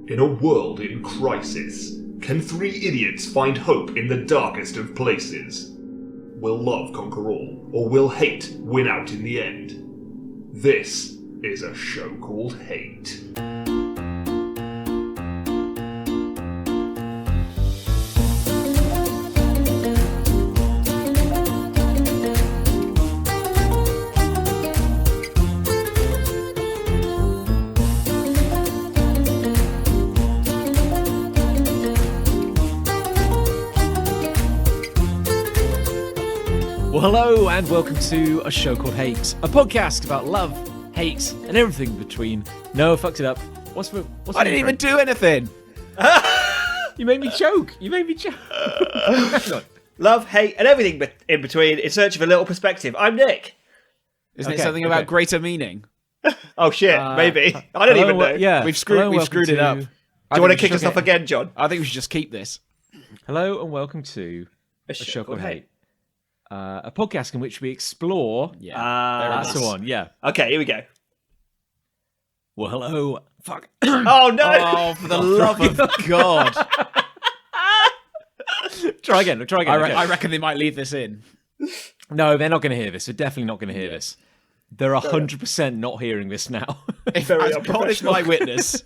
In a world in crisis, can three idiots find hope in the darkest of places? Will love conquer all, or will hate win out in the end? This is a show called Hate. Well, hello and welcome to A Show Called Hate, a podcast about love, hate, and everything in between. No, I fucked it up. I didn't even do anything. You made me choke. Hang on. Love, hate, and everything in between in search of a little perspective. I'm Nick. Isn't it something about greater meaning? Oh shit, maybe. I don't even know. Yeah, We've screwed it up. Do you want to kick us off again, John? I think we should just keep this. Hello and welcome to A Show Called Hate. A podcast in which we explore... that's the one, yeah. Okay, here we go. Well, hello... Fuck. Oh, no! Oh, for the love of God. Try again. I reckon they might leave this in. No, they're not going to hear this. They're definitely not going to hear this. They're 100% not hearing this now. As God is my witness.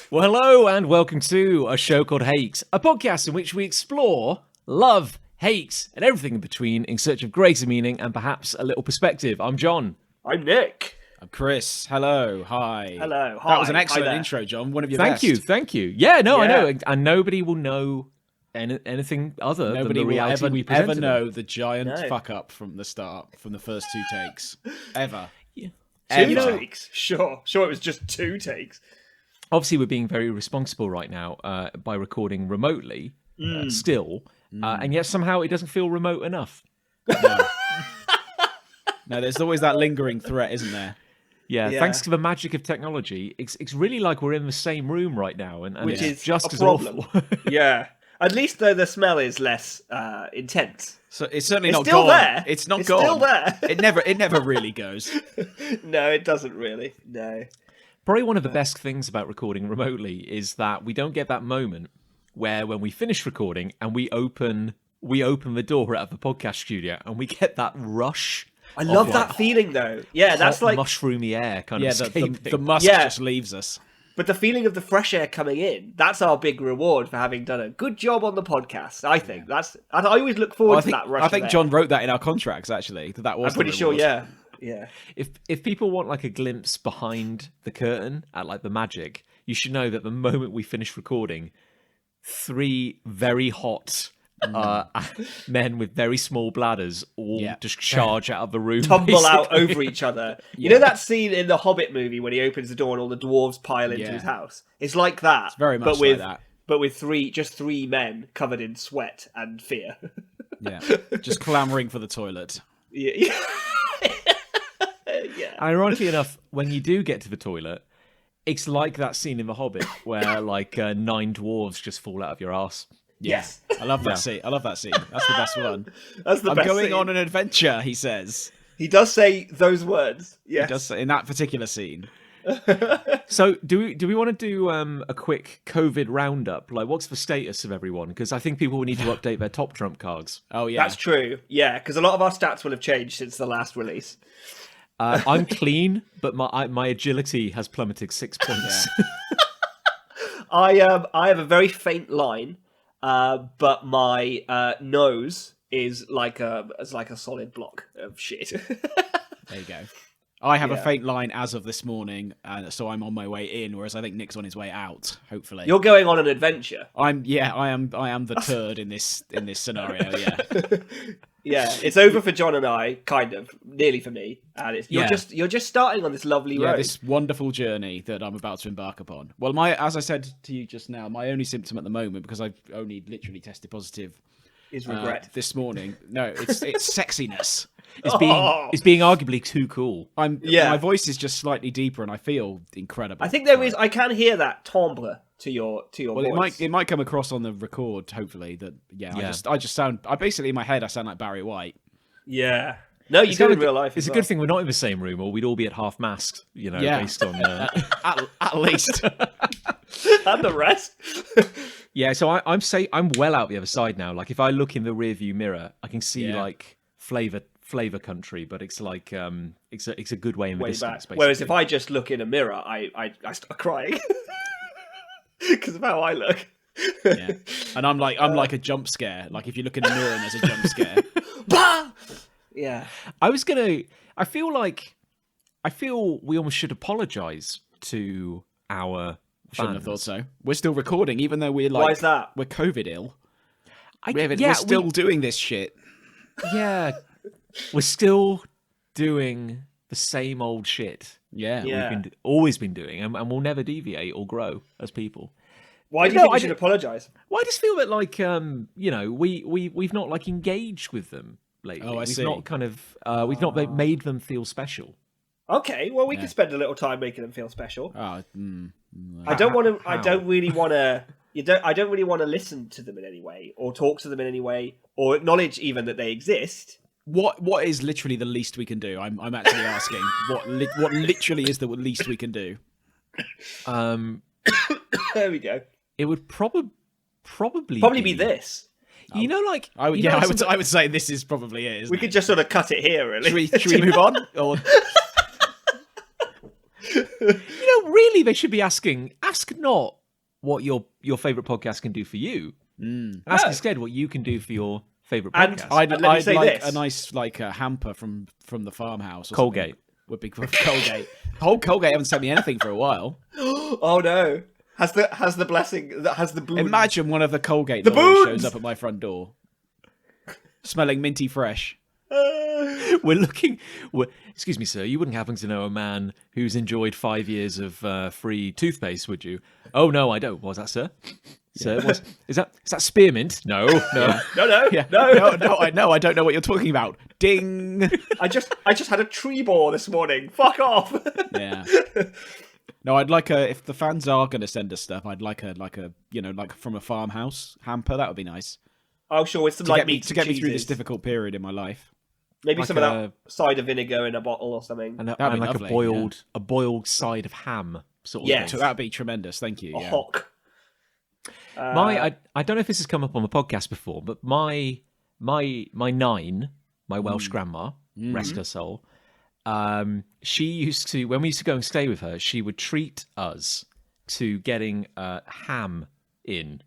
Well, hello and welcome to A Show Called Hate, a podcast in which we explore love, hate, and everything in between in search of greater meaning and perhaps a little perspective. I'm John. I'm Nick. I'm Chris. Hello. Hi. Hello. Hi. That was an excellent intro, John. One of your best. Thank you. Yeah, no, I know. And nobody will know anything other than the reality we present. Nobody will ever know the giant fuck up from the start, from the first two takes. Ever. Yeah. Two takes? Sure, it was just 2 takes. Obviously, we're being very responsible right now by recording remotely still. And yet somehow it doesn't feel remote enough. No, there's always that lingering threat, isn't there? Yeah, thanks to the magic of technology, it's really like we're in the same room right now, and which is just a as problem. Awful. Yeah, at least though the smell is less intense. So it's certainly not still gone. There. It's not it's gone. Still there. It never really goes. No, it doesn't really. No. Probably one of the best things about recording remotely is that we don't get that moment where when we finish recording and we open the door out of the podcast studio and we get that rush. I love that feeling though. Yeah, that's like mushroomy air kind of escaping. The musk just leaves us. But the feeling of the fresh air coming in, that's our big reward for having done a good job on the podcast. I think I always look forward to that rush. I think John wrote that in our contracts actually. That was. I'm pretty sure. Yeah. If people want like a glimpse behind the curtain at like the magic, you should know that the moment we finish recording, 3 very hot men with very small bladders all just charge out of the room, tumble out over each other. You know that scene in the Hobbit movie when he opens the door and all the dwarves pile into his house? It's like that. It's very much like that. But with three men covered in sweat and fear. Yeah, just clamouring for the toilet. Yeah. Ironically enough, when you do get to the toilet, it's like that scene in The Hobbit where like 9 dwarves just fall out of your arse. Yes. I love that scene. That's the best one. That's the I'm best going scene. on an adventure, he says. He does say those words. Yes. He does say, in that particular scene. So do we want to do a quick COVID roundup? Like, what's the status of everyone? Because I think people will need to update their top trump cards. Oh, yeah. That's true. Yeah, because a lot of our stats will have changed since the last release. I'm clean, but my agility has plummeted 6 points. I have a very faint line. But my nose is like a solid block of shit. There you go. I have a faint line as of this morning, so I'm on my way in. Whereas I think Nick's on his way out. Hopefully, you're going on an adventure. I am the turd in this scenario. Yeah. Yeah, it's over for John and I, kind of, nearly for me, and you're just starting on this lovely road. This wonderful journey that I'm about to embark upon. Well, as I said to you just now, my only symptom at the moment, because I've only literally tested positive, is regret. This morning. No, it's sexiness. It's being arguably too cool. My voice is just slightly deeper, and I feel incredible. I think there is. I can hear that timbre to your voice. It might come across on the record. Hopefully, I just sound. I basically in my head I sound like Barry White. Yeah. No, you do in real life. It's a good thing we're not in the same room, or we'd all be at half-mast, based on... at least. And the rest. Yeah, so I'm well out the other side now. Like if I look in the rearview mirror, I can see like flavor country, but it's like it's a good way in the distance. Basically. Whereas if I just look in a mirror, I start crying because of how I look. Yeah, and I'm like a jump scare. Like if you look in the mirror and there's a jump scare. Bah! Yeah. I feel we almost should apologise to our Shouldn't have fans. thought so. We're still recording, even though we're like Why is that? we're COVID ill. Yeah, We're still doing this shit. Yeah, we're still doing the same old shit. Yeah. Yeah. We've always been doing, and we'll never deviate or grow as people. Why do you think we should apologise? Well, I just feel that like we've not like engaged with them lately. Oh, I we've see. not kind of we've not made them feel special. Okay, well we can spend a little time making them feel special. Oh, I don't want to. How? I don't really want to. I don't really want to listen to them in any way, or talk to them in any way, or acknowledge even that they exist. what is literally the least we can do? I'm actually asking what literally is the least we can do. There we go. It would probably be this. You know, like I would say this is probably it. Isn't We it? could just sort of cut it here, really. Should we move on? Or really, they should be asking. Ask not what your favorite podcast can do for you. Ask instead what you can do for your favorite And podcast. I'd let me say like this. a nice hamper from the farmhouse. Or Colgate. something. Would be Colgate. Whole Colgate haven't sent me anything for a while. Oh no! Has the blessing? Has the boon? Imagine one of the Colgate The lawyers boons! shows up at my front door, smelling minty fresh. We're looking. Excuse me, sir. You wouldn't happen to know a man who's enjoyed 5 years of free toothpaste, would you? Oh no, I don't. What was that, sir? Sir, is that spearmint? No. No, Yeah. No, I don't know what you're talking about. Ding. I just had a tree bore this morning. Fuck off. Yeah. No, I'd like if the fans are going to send us stuff, I'd like a like from a farmhouse hamper. That would be nice Oh sure, with some to like get me meats to get and me through this cheeses. difficult period in my life. Maybe like some of that cider vinegar in a bottle or something. And, That'd be like lovely, a boiled side of ham, sort of Yes. So thing. that'd be tremendous. Thank you. A Yeah. hock. I don't know if this has come up on the podcast before, but my nine, my Welsh grandma, rest her soul, she used to, when we used to go and stay with her, she would treat us to getting ham in,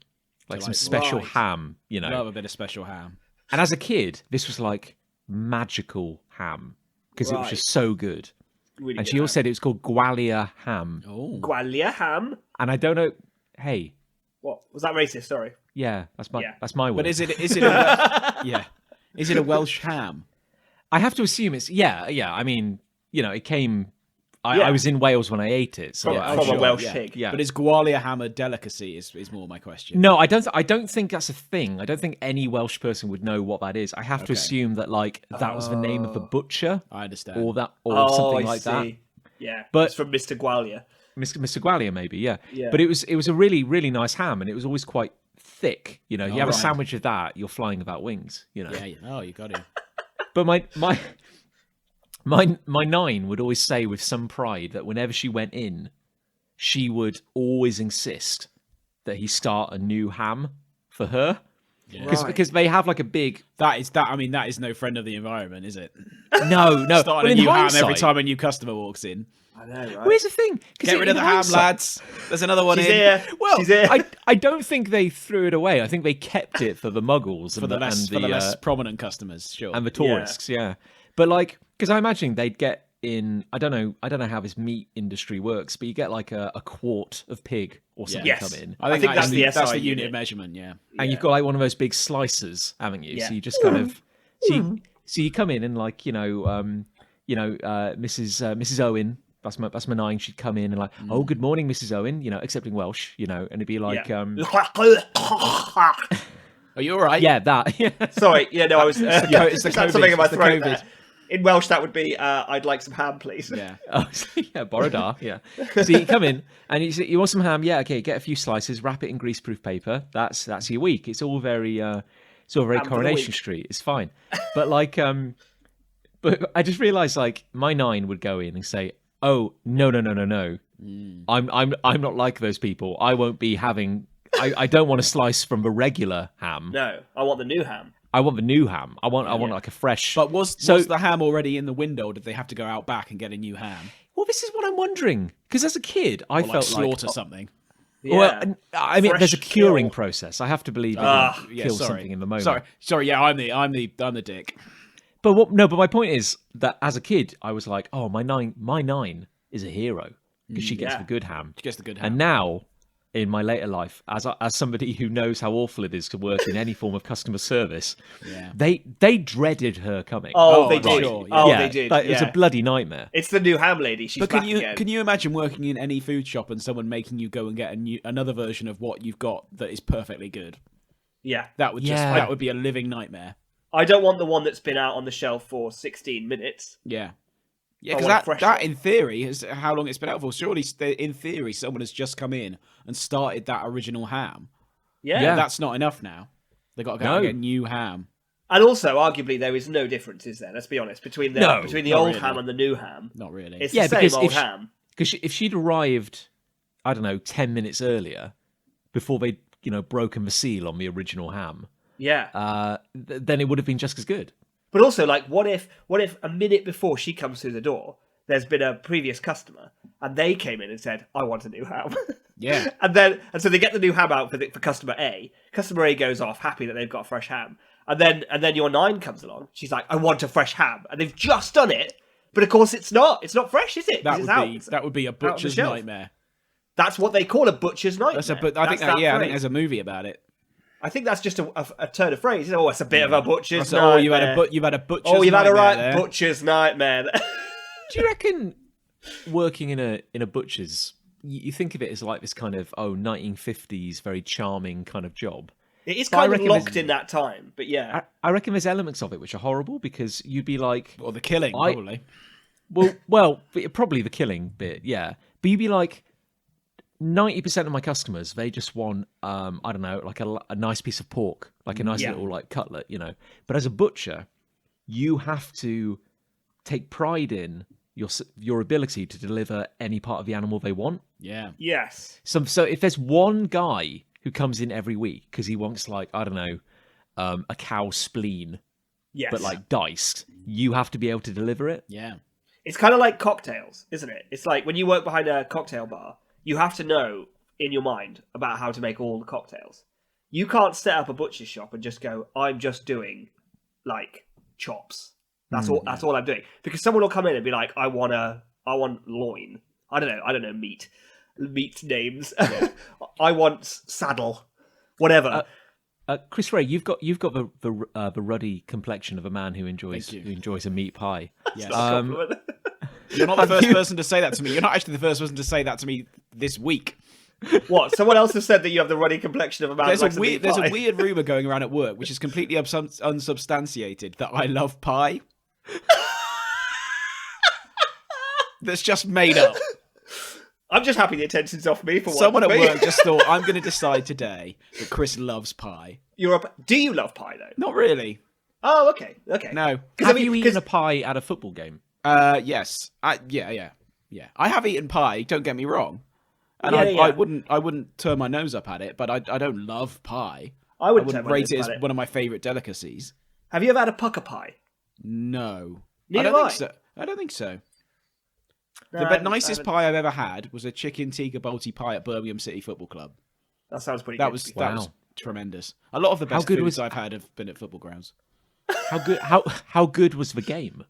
like some special Right. ham, you know. Love a bit of special ham. And as a kid, this was like magical ham because it was Right. just so good. Really And good she also ham. said it was called Gwalia ham. Oh. Gwalia ham. And I don't know. Hey, What was that racist? Sorry. yeah, that's my Yeah. that's my word. But is it a yeah? Is it a Welsh ham? I have to assume it's yeah. I mean, it came. I Yeah. was in Wales when I ate it, so From I- a Welsh yeah. pig. Yeah. But is Gwalia ham a delicacy? Is more my question. No, I don't think that's a thing. I don't think any Welsh person would know what that is. I have to Okay. assume that like that was the name of the butcher I understand. or Oh, something I like that. see. Yeah, But- it's from Mr. Gwalia. Mr. Gwalia, maybe, yeah. Yeah. But it was a really, really nice ham, and it was always quite thick. You have a right. sandwich of that, you're flying without wings. Yeah. Oh, you got it. But my nine would always say with some pride that whenever she went in, she would always insist that he start a new ham for her. Right. Because they have like a big That is no friend of the environment, is it? no. Starting Well, a in new ham every hindsight- time a new customer walks in. I know, right? Well, here's the thing. 'Cause Get rid of in the ham, hindsight- lads. There's another one She's in. here. Well, She's here. I don't think they threw it away. I think they kept it for the muggles For the less prominent customers, sure. and the tourists, yeah. But like, because I imagine they'd get in. I don't know how this meat industry works, but you get like a quart of pig or something Yes. come in, I think that's the that's SI the unit unit. of measurement. Yeah. and you've got like one of those big slicers, haven't you? Yeah. So you just kind of so you come in and like Mrs. Owen. That's my nine. She'd come in and like, oh, good morning, Mrs. Owen. Accepting Welsh. And it'd be like, Are you all right? yeah, that. Yeah. Sorry, yeah, no, I was. it's the just had COVID, something in my it's the throat COVID. there. In Welsh, that would be, I'd like some ham, please. Yeah. Oh, yeah, Borodar, yeah. So you come in and you say, you want some ham? Yeah, okay. Get a few slices, wrap it in greaseproof paper. That's your week. It's all very Ham for the Coronation week. Street. It's fine. But like, but I just realised like my nine would go in and say, oh no, I'm not like those people. I won't be having. I don't want a slice from the regular ham. No, I want the new ham. I want the new ham. I want like a fresh. But was the ham already in the window, or did they have to go out back and get a new ham? Well, this is what I'm wondering. Because as a kid, I Or felt slaughter something. Yeah. Well, I mean, Fresh there's a curing kill. process. I have to believe it Yeah, kills sorry. something in the moment. Sorry. Yeah, I'm the dick. But but my point is that as a kid, I was like, oh, my nine is a hero because she gets Yeah. the good ham. She gets the good ham. And now, in my later life, as somebody who knows how awful it is to work in any form of customer service, Yeah. they dreaded her coming. Oh, Oh, they I'm did. sure, yeah. Oh, yeah, they did. like, it was yeah. a bloody nightmare. It's the new ham lady. She's But back again. can you imagine working in any food shop and someone making you go and get another version of what you've got that is perfectly good? Yeah. That would Yeah. that would be a living nightmare. I don't want the one that's been out on the shelf for 16 minutes. Yeah. Yeah, I because want a fresh that one. in theory is how long it's been out for. Surely, in theory, someone has just come in and started that original ham. Yeah. Yeah. That's not enough now. They've got to go No. and get new ham. And also, arguably, there is no difference, is there? Let's be honest. Between the No, between the not old really. ham and the new ham. Not really. It's Yeah, the same because old if she- ham. Because if she'd arrived, I don't know, 10 minutes earlier, before they broken the seal on the original ham, Yeah. then it would have been just as good. But also, like, what if a minute before she comes through the door, there's been a previous customer, and they came in and said, "I want a new ham." Yeah. and so they get the new ham out for customer A. Customer A goes off happy that they've got a fresh ham, and then your 9 comes along. She's like, "I want a fresh ham," and they've just done it. But of course, it's not. It's not fresh, is it? 'Cause That would be a out on the butcher's shelf. nightmare. That's what they call a butcher's nightmare. I think That's I think phrase. there's a movie about it. I think that's just a turn of phrase. Oh, it's a bit of a butcher's So, nightmare. you've had a butcher's Oh, you've had a nightmare right there. butcher's nightmare. Do you reckon working in a butcher's, you think of it as like this kind of 1950s very charming kind of job? It is But I kind of reckon locked there's- in that time, but yeah. I reckon there's elements of it which are horrible because you'd be like, Or the killing, probably. well, probably the killing bit, yeah. But you'd be like, 90% of my customers, they just want, I don't know, like a nice piece of pork, like a nice Yeah. little like cutlet, But as a butcher, you have to take pride in your ability to deliver any part of the animal they want. Yeah. Yes. So if there's one guy who comes in every week because he wants like, I don't know, a cow spleen, Yes. but like diced, you have to be able to deliver it. Yeah. It's kind of like cocktails, isn't it? It's like when you work behind a cocktail bar, you have to know in your mind about how to make all the cocktails. You can't set up a butcher's shop and just go, "I'm just doing like chops." That's all I'm doing. Because someone will come in and be like, I want loin. I don't know meat names. I want saddle, whatever. Chris Ray, you've got the ruddy complexion of a man who enjoys Thank you. a meat pie. Yes. Compliment. You're not the first person to say that to me. You're not actually the first person to say that to me this week. What? Someone else has said that you have the ruddy complexion of a man. There's who likes meat a pie. weird rumor going around at work, which is completely unsubstantiated, that I love pie. That's just made up. I'm just happy the attention's off me for once. Someone at mate. work just thought, I'm going to decide today that Chris loves pie. Do you love pie though? Not really. Oh, okay. No. Have you eaten a pie at a football game? Yes. Yeah. I have eaten pie. Don't get me wrong, and Yeah. I wouldn't turn my nose up at it. But I don't love pie. I wouldn't turn wouldn't my rate nose it up as at it. one of my favourite delicacies. Have you ever had a pucker pie? No, Neither I don't have think so. I don't think so. No, The I haven't- nicest I haven't- pie I've ever had was a chicken tikka balti pie at Birmingham City Football Club. That sounds pretty That good. was to be fair. that was tremendous. A lot of the How best good foods was- I've had have been at football grounds. How good was the game?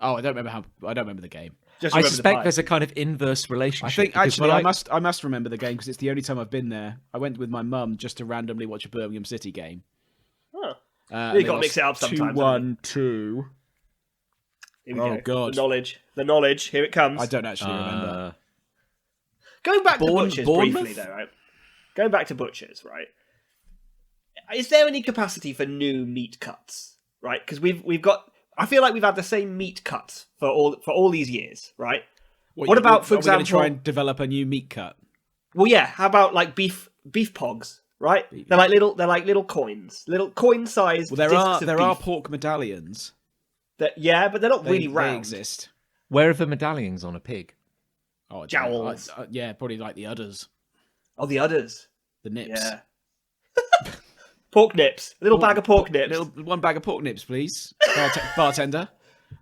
Oh, I don't remember the game. Just I remember the suspect pie. there's a kind of inverse I relationship. think because actually when I must remember the game because it's the only time I've been there. I went with my mum just to randomly watch a Birmingham City game. Huh. You gotta mix it up sometimes, 2-1-2. Here we Oh, go. God. The knowledge. Here it comes. I don't actually remember. Going back to Bournemouth? butchers briefly, though, right? Going back to butchers, right? Is there any capacity for new meat cuts, right? Because we've got. I feel like we've had the same meat cuts for all these years, right? What about, for are we gonna example, try and develop a new meat cut? Well, yeah. How about like beef pogs, right? They're like little coins, little coin-sized. Well, discs of there are beef pork medallions. yeah, but they're not really They round. exist. where are the medallions on a pig? Oh, I don't know. Jowls. Yeah, probably like the udders, Oh, the udders. the nips. Yeah. Pork nips. A little bag of pork nips. One bag of pork nips, please, bartender.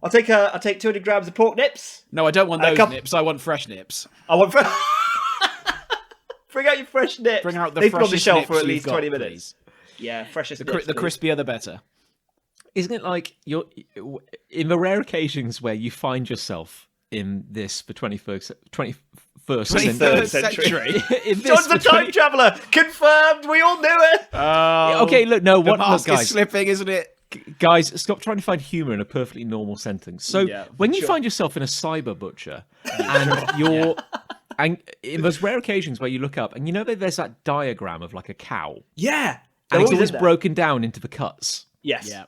I'll take 200 grams of pork nips. No, I don't want those nips. I want fresh nips. I want. Bring out your fresh nips. Bring out the They've been on the freshest shelf nips for at you've least got, 20 minutes. please. Yeah, freshest The nips. crispier, the better. Isn't it like you're in the rare occasions where you find yourself in this for 21st century. In this John's the for time traveller. Confirmed. We all knew it. Okay, look, no, The what, mask look, guys, is slipping, isn't it? guys, stop trying to find humour in a perfectly normal sentence. So Yeah, when you sure. find yourself in a cyber butcher and you're and in those rare occasions where you look up and you know that there's that diagram of like a cow Yeah. and it's in always there. broken down into the cuts. Yes. Yeah.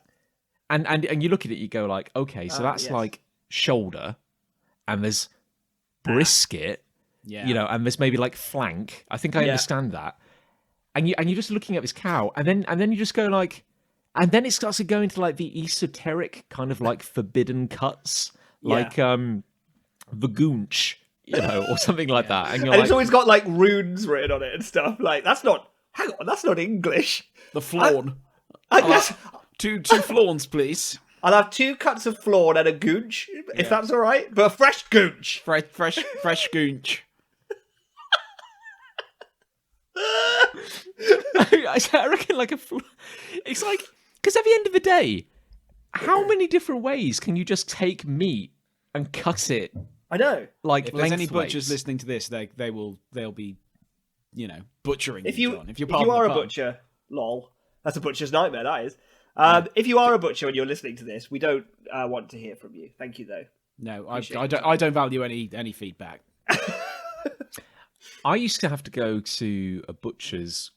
And you look at it, you go like, okay, so that's yes. like shoulder, and there's brisket, Yeah. you know, and there's maybe like flank. I think I Yeah. understand that. And you're just looking at this cow, and then you just go like, and then it starts to go into like the esoteric kind of like forbidden cuts, like the goonch, you know, or something like that. And you're And like, it's always got like runes written on it and stuff. Like that's not. Hang on, that's not English. The flawn. I guess Two flawns, please. I'll have 2 cuts of flawn and a goonch, if that's all right. But a fresh goonch. Fresh goonch. I reckon like it's like, because at the end of the day, how many different ways can you just take meat and cut it I know. like If there's any lengthways? butchers listening to this, they'll be, you know, butchering If you, you John. If you're if part you of are the a pub. butcher, lol. That's a butcher's nightmare. That is. If you are a butcher and you're listening to this, we don't want to hear from you. Thank you, though. No, I don't value any feedback. I used to have to go to a butcher's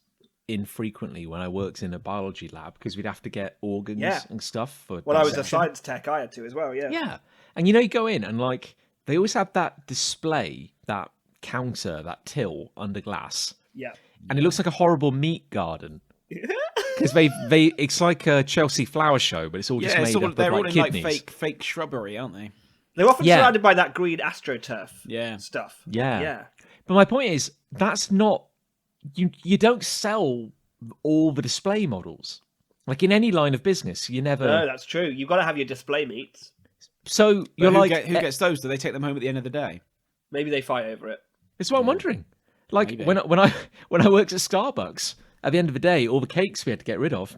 infrequently when I worked in a biology lab because we'd have to get organs Yeah. and stuff for When I was a dissection. science tech, I had to as well. Yeah. Yeah. And you know, you go in and like they always have that display, that counter, that till under glass. Yeah. And it looks like a horrible meat garden. Because they it's like a Chelsea flower show, but it's all just made up they're of all like in kidneys. like fake shrubbery, aren't they? They're often Yeah. surrounded by that green astroturf. Yeah. Stuff. Yeah. Yeah. But my point is, that's not you don't sell all the display models. Like in any line of business, you never. No, that's true. You've got to have your display meats. So But you're who like, who gets those? Do they take them home at the end of the day? Maybe they fight over it. it's what I'm wondering. Like Maybe. when I worked at Starbucks, at the end of the day, all the cakes we had to get rid of,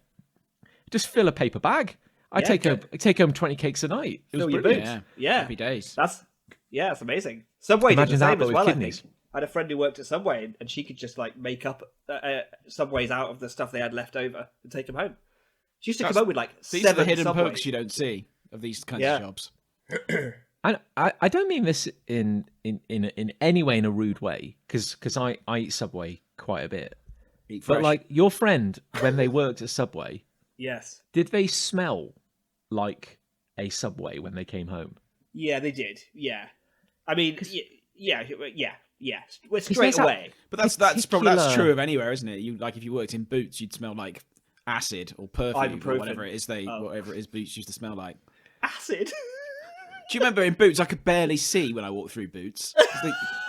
just fill a paper bag. I Yeah, take home 20 cakes a night. It was Fill your brilliant. boots. Yeah. Yeah. Happy days. That's amazing. Subway Imagine did the that, same but as with well. kidneys. I think I had a friend who worked at Subway, and she could just like make up Subways out of the stuff they had left over and take them home. She used to come home with like These are 7 the hidden Subways. perks you don't see of these kinds Yeah. of jobs. And I don't mean this in any way in a rude way, because I eat Subway quite a bit. Eat But fresh. like your friend, when they worked at Subway, Yes. did they smell like a Subway when they came home? Yeah, they did. Yeah. I mean, yeah. We're straight there's that- away. But that's particular- true of anywhere, isn't it? You like if you worked in Boots, you'd smell like acid or perfume or Ibuprofen. whatever it is Boots used to smell like. Acid. Do you remember in Boots? I could barely see when I walked through Boots.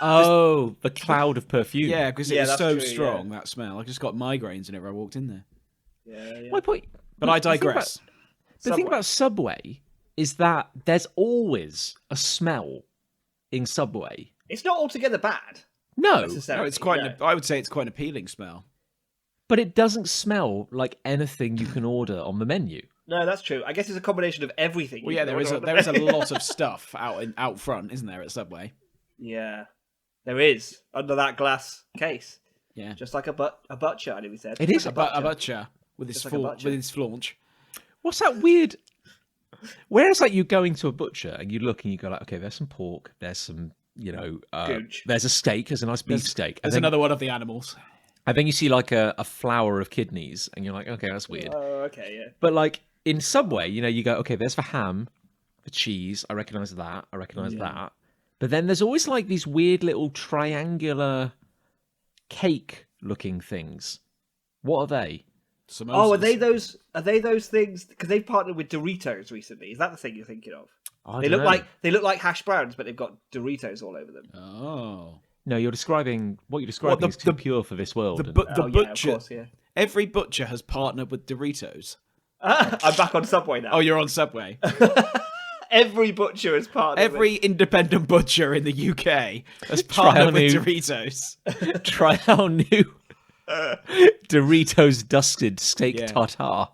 Oh, the cloud of perfume. Yeah, because it Yeah, was that's so true, strong that smell. I just got migraines whenever I walked in there. Yeah. My point. But I the thing about- digress. The thing Subway. about Subway is that there's always a smell in Subway. It's not altogether bad. No, necessarily. No, it's quite. No. I would say it's quite an appealing smell. but it doesn't smell like anything you can order on the menu. No, that's true. I guess it's a combination of everything. Well, you yeah, can there is order on the a lot of stuff out front, isn't there, at Subway? Yeah, there is under that glass case, Yeah, just like a butcher. I think we said It is a butcher with his Just like a butcher. with his flaunch. What's that weird? Whereas like you go into a butcher and you look and you go like, okay, there's some pork, there's some, Gooch. there's a steak, there's a nice beef steak, There's and then, another one of the animals. and then you see like a flower of kidneys, and you're like, okay, that's weird. Oh, okay, yeah. But like in Subway, you go, okay, there's the ham, the cheese, I recognise that, I recognise that. But then there's always like these weird little triangular cake-looking things. What are they? Samosas. Oh, are they those things? Because they've partnered with Doritos recently. Is that the thing you're thinking of? I They don't look know. like hash browns, but they've got Doritos all over them. Oh. No, you're describing what you're describing is too pure for this world. The and- butcher. Yeah, of course, yeah. Every butcher has partnered with Doritos. I'm back on Subway now. Oh, you're on Subway. Every butcher is part of Every independent butcher in the UK has Try partnered on with new- Doritos. Try our new Doritos dusted steak Yeah. tartare.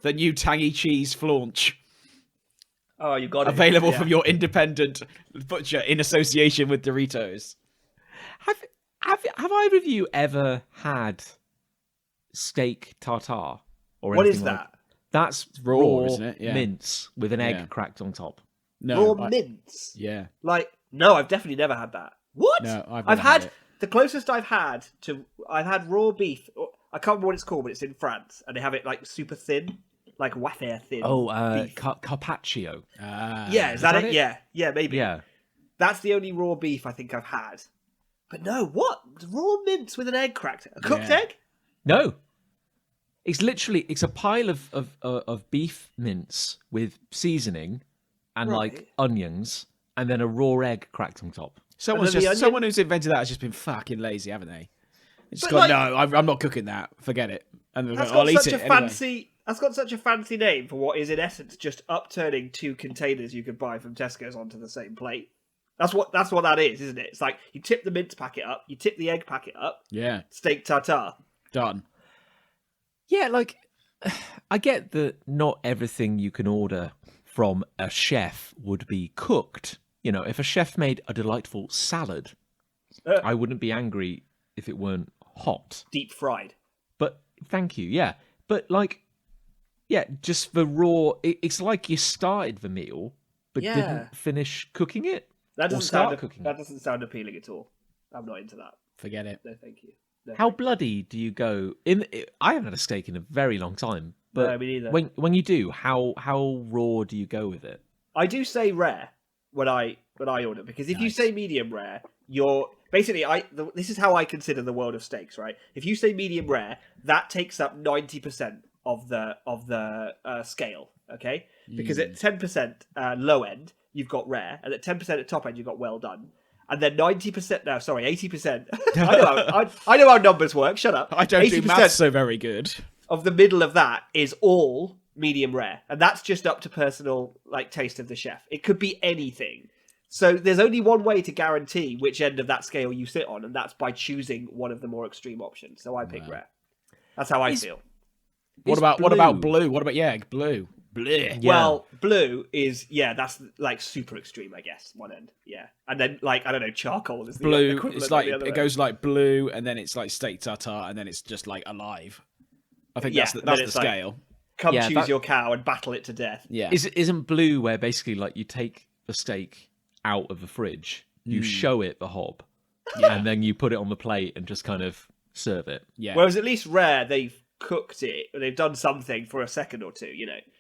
The new tangy cheese flaunch. Oh, you got it. Available Yeah. from your independent butcher in association with Doritos. Have either of you ever had steak tartare or What anything is like that? That's Raw, raw, isn't it? Yeah. mince with an egg Yeah. cracked on top. No. Raw mince. Yeah. Like, no, I've definitely never had that. What? No, I've I've never had had it. the closest I've had raw beef. I can't remember what it's called, but it's in France, and they have it like super thin, like wafer thin. beef. Carpaccio. Yeah, is that that it? it? Yeah, maybe. Yeah. That's the only raw beef I think I've had. But no, what? Raw mince with an egg cracked? A cooked Yeah. egg? No. It's a pile of beef mince with seasoning and like Right. onions and then a raw egg cracked on top. Someone who's invented that has just been fucking lazy, haven't they? It's just But, gone, no, I'm not cooking that. Forget it. And they're That's like, I'll got eat such it a anyway. fancy. That's got such a fancy name for what is in essence just upturning two containers you could buy from Tesco's onto the same plate. That's what that is, isn't it? It's like you tip the mince packet up, you tip the egg packet up, Yeah, steak tartare. done. Yeah, like I get that not everything you can order from a chef would be cooked. You know, if a chef made a delightful salad, I wouldn't be angry if it weren't hot. Deep fried. But thank you, yeah. But like, yeah, just the raw. It's like you started the meal but Yeah. didn't finish cooking it. That Or doesn't start sound cooking. that doesn't sound appealing at all. I'm not into that. Forget it. No, thank you. No, How bloody do you go? I haven't had a steak in a very long time. But No, me neither. when you do, how raw do you go with it? I do say rare when I order, because if you Nice. say medium rare, you're basically this is how I consider the world of steaks, right? If you say medium rare, that takes up 90% of the scale, okay? Because at 10% low end, you've got rare, and at 10% at top end, you've got well done. And then 90%, no, sorry, 80%. I know how numbers work, shut up. I don't do 80% maths so very good. of the middle of that is all medium rare, and that's just up to personal like taste of the chef. It could be anything. So there's only one way to guarantee which end of that scale you sit on, and that's by choosing one of the more extreme options. So I pick rare. That's how I feel. What about blue? What about blue? Bleh. Yeah. Well, blue is that's like super extreme, I guess. One end, yeah, and then like I don't know, charcoal is the Blue. equivalent It's of like the other it end. goes like blue, and then it's like steak tartare, and then it's just like alive. I think Yeah, that's and the then it's like- scale. Come Yeah, choose that- your cow and battle it to death. Yeah. Isn't blue where basically like you take the steak out of the fridge, you show it the hob, and then you put it on the plate and just kind of serve it. Yeah. Whereas at least rare, they've cooked it, or they've done something for a second or two.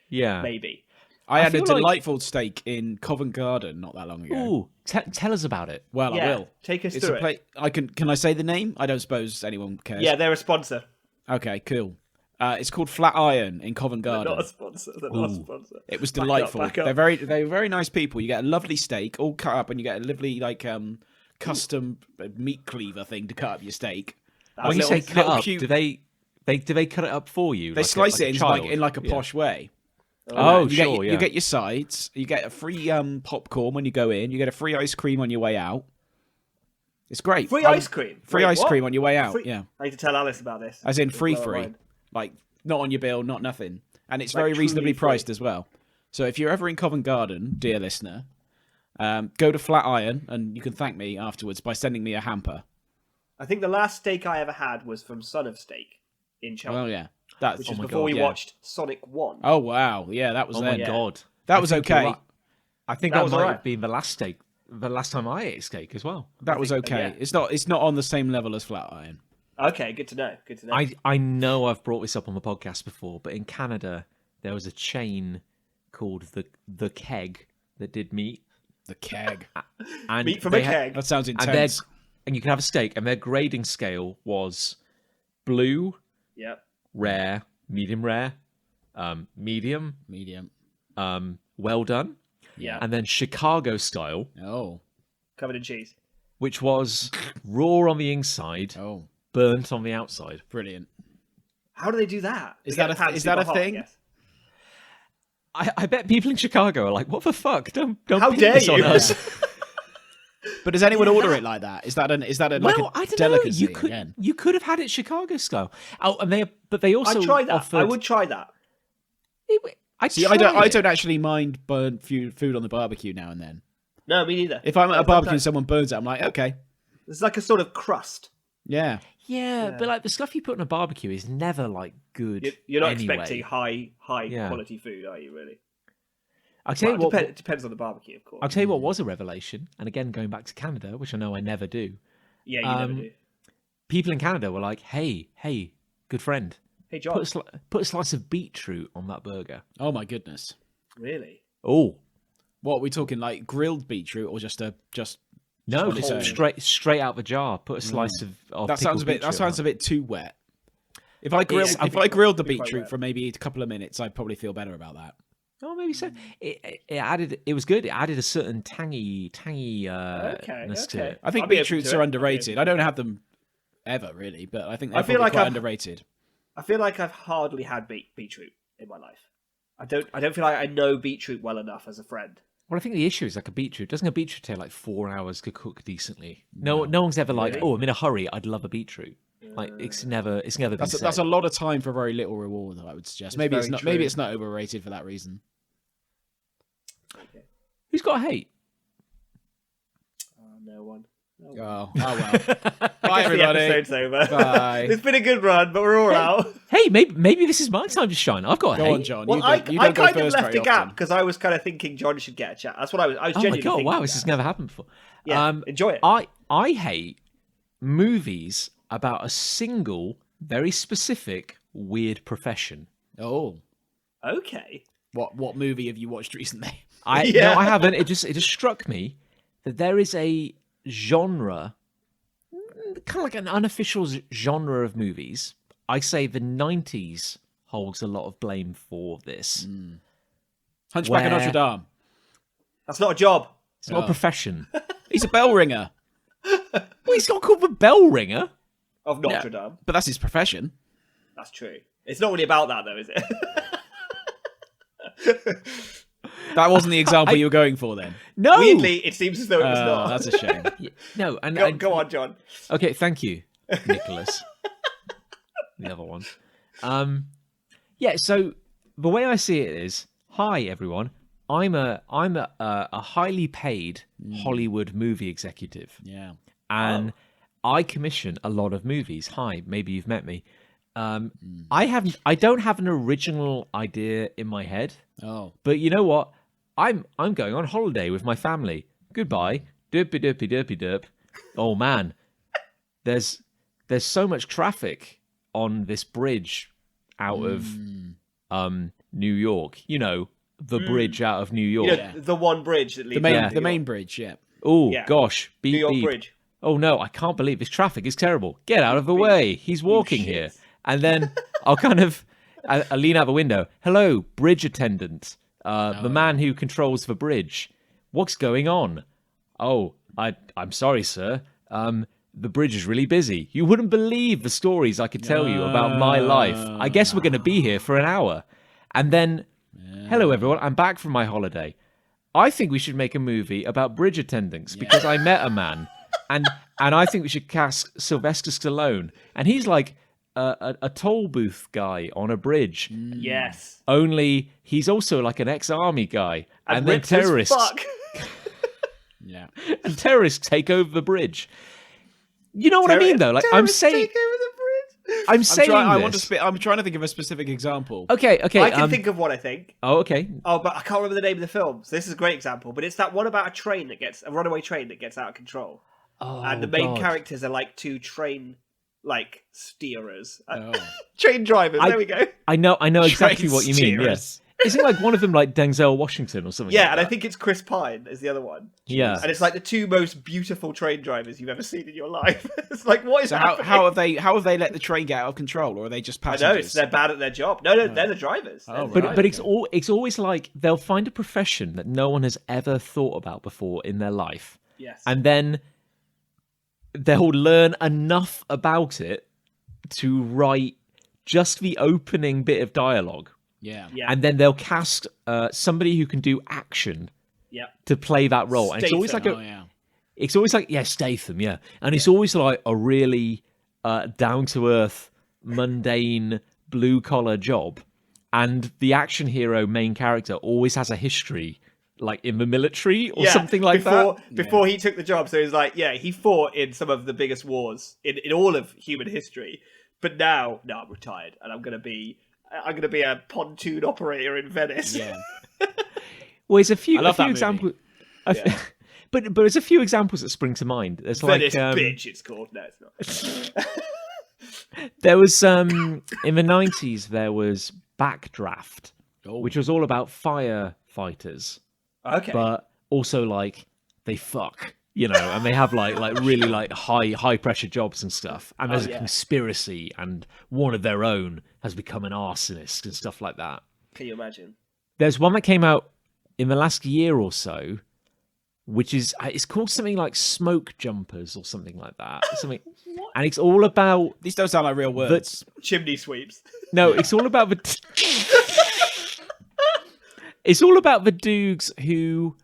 Yeah. Maybe. I had a feel like- delightful steak in Covent Garden not that long ago. Ooh, tell us about it. Well, I will. Take us It's through a it. plate. Can I say the name? I don't suppose anyone cares. Yeah, they're a sponsor. Okay, cool. It's called Flat Iron in Covent Garden. Not a sponsor. They're not a sponsor. It was Back up, delightful. back up. They're very nice people. You get a lovely steak, all cut up, and you get a lovely custom meat cleaver thing to cut up your steak. That's When you say little- cut little up, cute- do they cut it up for you? They slice it child? in like a Yeah. posh way. Oh, you sure, get, yeah. You get your sides. You get a free popcorn when you go in. You get a free ice cream on your way out. It's great. Free ice cream. Free Wait, ice what? cream on your way out. Free- Yeah, I need to tell Alice about this. as in It'll free, blow her mind. like not on your bill, not nothing, and it's Like very reasonably truly free. priced as well. So if you're ever in Covent Garden, dear listener, go to Flat Iron, and you can thank me afterwards by sending me a hamper. I think the last steak I ever had was from Son of Steak in Cheltenham, Oh yeah, that's which is my before God, we yeah. watched Sonic 1. Oh wow, yeah, that was Oh then. my god, That was I think you're okay. right. I think That that, was might alright. have been the last time I ate steak as well. That was okay. yeah. It's not on the same level as Flat Iron. Okay, good to know. Good to know. I know I've brought this up on the podcast before, but in Canada there was a chain called the Keg that did meat. The keg. And Meat from they a had- keg. That sounds and intense. you can have a steak, and their grading scale was blue, Yep. rare, medium rare, medium, Medium. well done, Yeah. and then Chicago style, Oh. Covered in cheese. which was raw on the inside, Oh. burnt on the outside. Brilliant. How do they do that? Is They that get a- the pan is that super a hot, I thing? guess. I bet people in Chicago are like, "What the fuck? Don't How pin dare this on you?" us." But does anyone order it like that? Is that like Well, a I don't delicacy know. again? You could have had it Chicago style. Oh, and they also I'd try that. offered. I would try that. See, I don't actually mind burnt food on the barbecue now and then. No, me neither. If I'm at a barbecue and Sometimes someone burns it, I'm like, okay, It's like a sort of crust. yeah. Yeah, but like the stuff you put in a barbecue is never like good. You're not anyway. expecting high Yeah. quality food, are you? Really? I'll tell you Well, what. it depends on the barbecue, of course. I'll tell you what was a revelation, and again going back to Canada, which I know I never do. Yeah, you never Um, do. People in Canada were like, "Hey, good friend, Hey, John. put a slice of beetroot on that burger." Oh my goodness. Really? Oh What are we talking, like grilled beetroot or just no, on its own? straight out the jar. Put a slice of that sounds pickled that beetroot sounds on a bit too wet. If I grilled the It'd be quite beetroot wet. for maybe a couple of minutes, I'd probably feel better about that. Oh, maybe so. It added. It was good. It added a certain tangy to Okay. it. I think I'll be open beetroots to are it. underrated. I don't have them ever really, but I think they're I feel probably like quite I've- underrated. I feel like I've hardly had beetroot in my life. I don't feel like I know beetroot well enough as a friend. Well, I think the issue is like a beetroot. Doesn't a beetroot take like 4 hours to cook decently? No one's ever like, Really? "Oh, I'm in a hurry. I'd love a beetroot." Like it's never been That's said. a lot of time for very little reward. I would suggest. Maybe it's very not. true. Maybe it's not overrated for that reason. Okay. Who's got a hate? No one. Oh well. Bye I guess everybody. The episode's over. Bye. It's been a good run, but we're all out. Hey, maybe this is my time to shine. I've got a Go hate. on, John. Well, you I don't go kind of first left very a gap often. because I was kind of thinking John should get a chat. That's what I was. I was Oh my genuinely god! thinking Wow, that. this has never happened before. Yeah, enjoy it. I hate movies about a single, very specific, weird profession. Oh, Okay. what movie have you watched recently? Yeah. No, I haven't. It just struck me that there is a genre, kind of like an unofficial genre of movies. I say the 90s holds a lot of blame for this. Hunchback of Where- Notre Dame. That's not a job. It's not a profession. He's a bell ringer, Well, he's not called the bell ringer. Of Notre Dame. but that's his profession. That's true. It's not really about that, though, is it? That wasn't the example you were going for then. No. Weirdly, it seems as though it was not. That's a shame. No, and Go on, John. Okay, thank you, Nicholas. The other one. Yeah. So the way I see it is, hi everyone. I'm a highly paid Hollywood movie executive, Yeah. and I commission a lot of movies. Hi, maybe you've met me. I don't have an original idea in my head, Oh. but you know what? I'm going on holiday with my family. Goodbye. Derpy derpy derpy derp. Oh man. There's so much traffic on this bridge out of New York. You know, the bridge out of New York. You know, the one bridge that leads to The main bridge, yeah. Oh Yeah. gosh. Beep New York beep. Bridge. Oh no, I can't believe this traffic is terrible. Get out of the way. He's walking shit. here. And then I'll kind of I lean out the window. Hello, bridge attendant. The man who controls the bridge. What's going on? Oh, I'm sorry, sir. The bridge is really busy. You wouldn't believe the stories I could tell you about my life. I guess we're going to be here for an hour. And then, hello everyone, I'm back from my holiday. I think we should make a movie about bridge attendants because I met a man, and I think we should cast Sylvester Stallone, and he's like a toll booth guy on a bridge. Yes. Only he's also like an ex-army guy, and then ripped as terrorists fuck. Yeah. and terrorists take over the bridge. You know what I mean, though? Like I'm Terrorists saying, take over the bridge. I'm saying this. I'm trying to think of a specific example. Okay. I can think of one, I think. Oh, okay. Oh, but I can't remember the name of the film. So this is a great example. But it's that one about a runaway train that gets out of control. Oh, And the main God. characters are like two train, steerers. Oh. Train drivers, there we go. I know exactly what you mean. Train Yes, Isn't like one of them like Denzel Washington or something? Yeah, like and that? I think it's Chris Pine is the other one. Yeah. And it's like the two most beautiful train drivers you've ever seen in your life. It's like, what is So happening? how have they let the train get out of control, or are they just I passengers? know, it's they're bad at their job. No, they're the drivers. They're Oh, the right. drivers. But it's always like they'll find a profession that no one has ever thought about before in their life, Yes. and then they'll learn enough about it to write just the opening bit of dialogue, Yeah. Yeah. and then they'll cast somebody who can do action Yeah. to play that role. And it's always like Statham. Oh yeah. it's always like Statham, yeah, and it's always like a really down to earth, mundane, blue collar job, and the action hero main character always has a history, like in the military or something like that. Before he took the job, so he's like, he fought in some of the biggest wars in all of human history. But now I'm retired, and I'm gonna be a pontoon operator in Venice. Yeah. Well, there's a few love that movie. examples. But there's a few examples that spring to mind. There's Venice like bitch, it's called. No, it's not. there was in the 90s there was Backdraft, Oh. which was all about firefighters, Okay. but also like they fuck, and they have like really like high pressure jobs and stuff. And there's a conspiracy, and one of their own has become an arsonist and stuff like that. Can you imagine? There's one that came out in the last year or so, which is it's called something like Smoke Jumpers or something like that. Something, and it's all about These don't sound like real words. Chimney sweeps. no, it's all about the it's all about the dudes who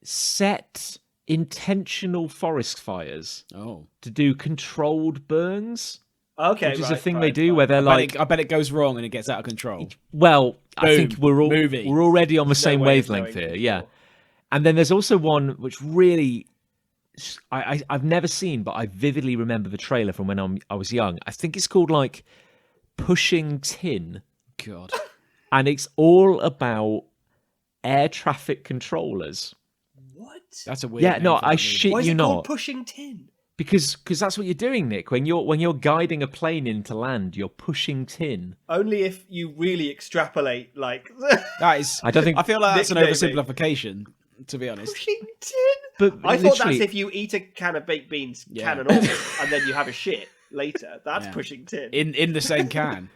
set intentional forest fires Oh. to do controlled burns. Okay, Which is right, a thing fine, they do fine. where they're like, I bet it goes wrong and it gets out of control. well, I Boom. think we're Movie. already on the No same way of wavelength knowing here, for yeah. sure. And then there's also one which really, I've never seen, but I vividly remember the trailer from when I was young. I think it's called like Pushing Tin, God. and it's all about air traffic controllers. What? That's a weird Yeah, name no, for that I movie. shit Why is you it not. called Pushing Tin? Because that's what you're doing, Nick. When you're guiding a plane into land, you're pushing tin. Only if you really extrapolate, like That is. I don't think- I feel like that's an Nicknaming. oversimplification, to be honest. pushing tin. But I thought literally- that's if you eat a can of baked beans, Yeah. can and all, and then you have a shit later. That's Yeah. pushing tin. In the same can.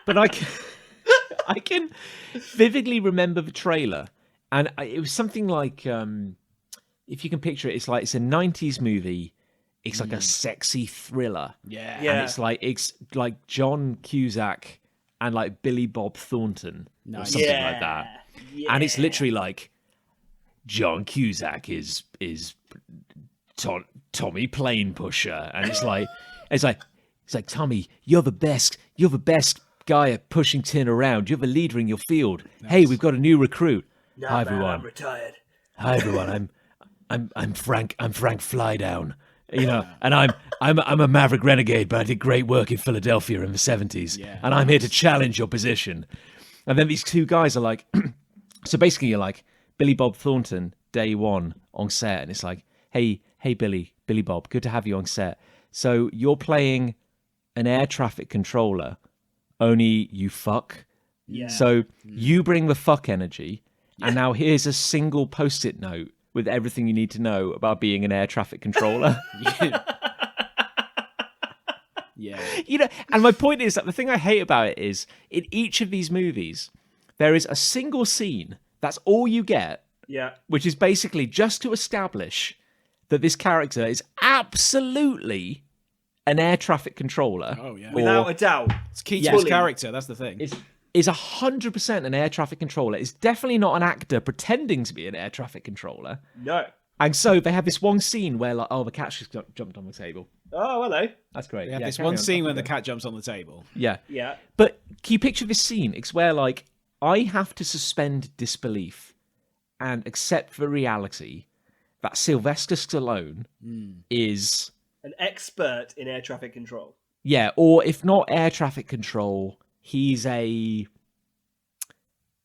But I can vividly remember the trailer, and it was something like, if you can picture it, it's a 90s movie. It's like a sexy thriller. Yeah. Yeah. And it's like John Cusack and like Billy Bob Thornton or Nice. something Yeah. like that. Yeah. And it's literally like John Cusack is Tommy Plane Pusher, and it's like Tommy, you're the best guy at pushing tin around. You're the leader in your field. Hey, we've got a new recruit. Nah, Hi man, everyone. I'm retired. Hi everyone. I'm Frank Flydown. And I'm a maverick renegade, but I did great work in Philadelphia in the 70s. Yeah. And I'm here to challenge your position. And then these two guys are like, so basically you're like Billy Bob Thornton, day one on set, and it's like, hey Billy Bob, good to have you on set. So you're playing an air traffic controller, only you fuck. Yeah. So you bring the fuck energy, and now here's a single post-it note with everything you need to know about being an air traffic controller. Yeah. And my point is that the thing I hate about it is in each of these movies, there is a single scene. That's all you get, Yeah. which is basically just to establish that this character is absolutely an air traffic controller. Oh, yeah. Without a doubt. It's key to Yeah. his Fully. character. That's the thing. Is 100% an air traffic controller. It's definitely not an actor pretending to be an air traffic controller. No. And so they have this one scene where like, oh, the cat just jumped on the table. Oh, hello. That's great. We have Yeah, this carry one on. scene when the cat jumps on the table. Yeah. Yeah. But can you picture this scene? It's where like I have to suspend disbelief and accept the reality that Sylvester Stallone is, An expert in air traffic control. yeah, or if not air traffic control, he's a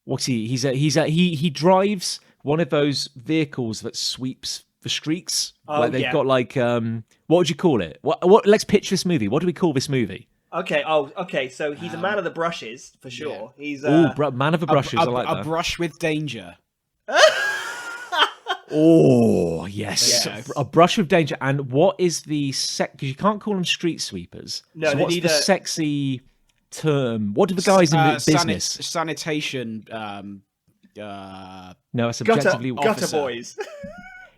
what's he? He drives one of those vehicles that sweeps the streets. Oh, like they've yeah. got like what would you call it? What let's pitch this movie. What do we call this movie? Okay. Oh, okay. So he's a man of the brushes for sure. He's man of the brushes. I like a that. brush with danger. Oh, yes. Yes. A brush with danger. And what is the because you can't call them street sweepers. No, so they what's need the sexy term? What do the guys in business? Sanitation. No, it's gutter objectively boys.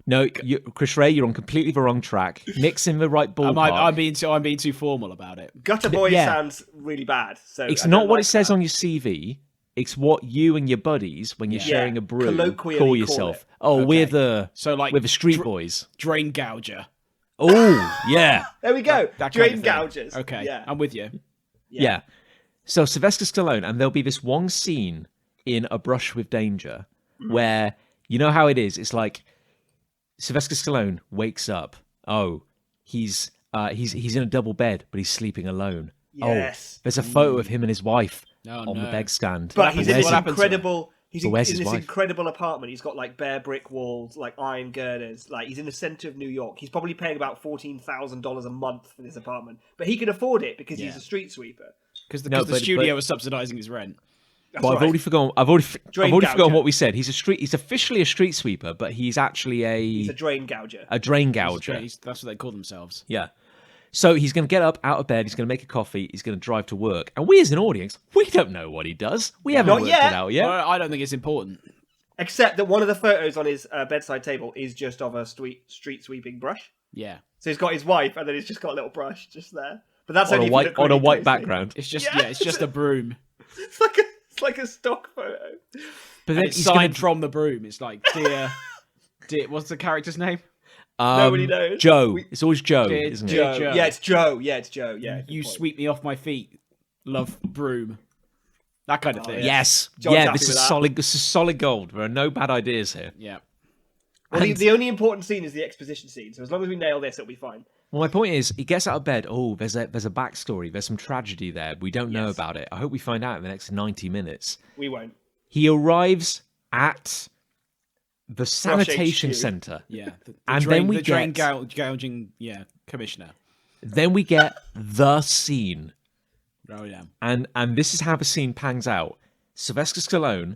No, Chris Ray, you're on completely the wrong track. Nick's in the right ballpark. I'm being too formal about it. Gutter boys Yeah. sounds really bad. So It's I not don't what like it says that. on your CV. It's what you and your buddies, when you're sharing a brew, colloquially call call yourself. it. Oh, we're Okay. we're the street boys. Drain gouger. Oh, yeah. There we go. That Drain kind of thing. gougers. Okay, Yeah. I'm with you. Yeah. So Sylvester Stallone, and there'll be this one scene in A Brush with Danger where, you know how it is? It's like Sylvester Stallone wakes up. Oh, he's in a double bed, but he's sleeping alone. Yes. Oh, there's a photo of him and his wife Oh, on the no. bed stand. But he's in Where's this he- incredible. He's But in where's this his wife? incredible apartment. He's got like bare brick walls, like iron girders. Like he's in the center of New York. He's probably paying about $14,000 a month for this apartment, but he can afford it because he's a street sweeper. Because the, No, 'cause the but- studio was subsidizing his rent. That's Well, right. I've already forgotten. I've already Drain forgotten gouger. what we said. He's officially a street sweeper, but he's actually He's a drain gouger. a drain gouger. That's what they call themselves. Yeah. So he's going to get up out of bed. He's going to make a coffee. He's going to drive to work. And we, as an audience, we don't know what he does. We haven't Not worked yet. it out yet. Well, I don't think it's important. Except that one of the photos on his bedside table is just of a street sweeping brush. Yeah, So he's got his wife, and then he's just got a little brush just there. But that's On only a if you white look really white closely. background. it's just Yeah. it's just a broom. It's like a stock photo. But And it's he's signed gonna- from the broom. It's like dear. What's the character's name? Nobody knows. Joe. It's always Joe, Dear isn't Joe. it? Joe. Yeah, it's Joe. Yeah, it's Joe. Yeah. good You point. sweep me off my feet, love broom. That kind of thing. yeah. Yes. John's yeah, happy this with is that. solid. This is solid gold. There are no bad ideas here. Yeah. Well, And- the only important scene is the exposition scene. So as long as we nail this, it'll be fine. Well, my point is, he gets out of bed. Oh, there's a backstory. There's some tragedy there. We don't know Yes. about it. I hope we find out in the next 90 minutes. We won't. He arrives at the sanitation HQ. center. Yeah. And then we the drain get- gouging. Yeah, commissioner. Then we get the scene. Oh yeah. And this is how the scene pans out. Sylvester Stallone,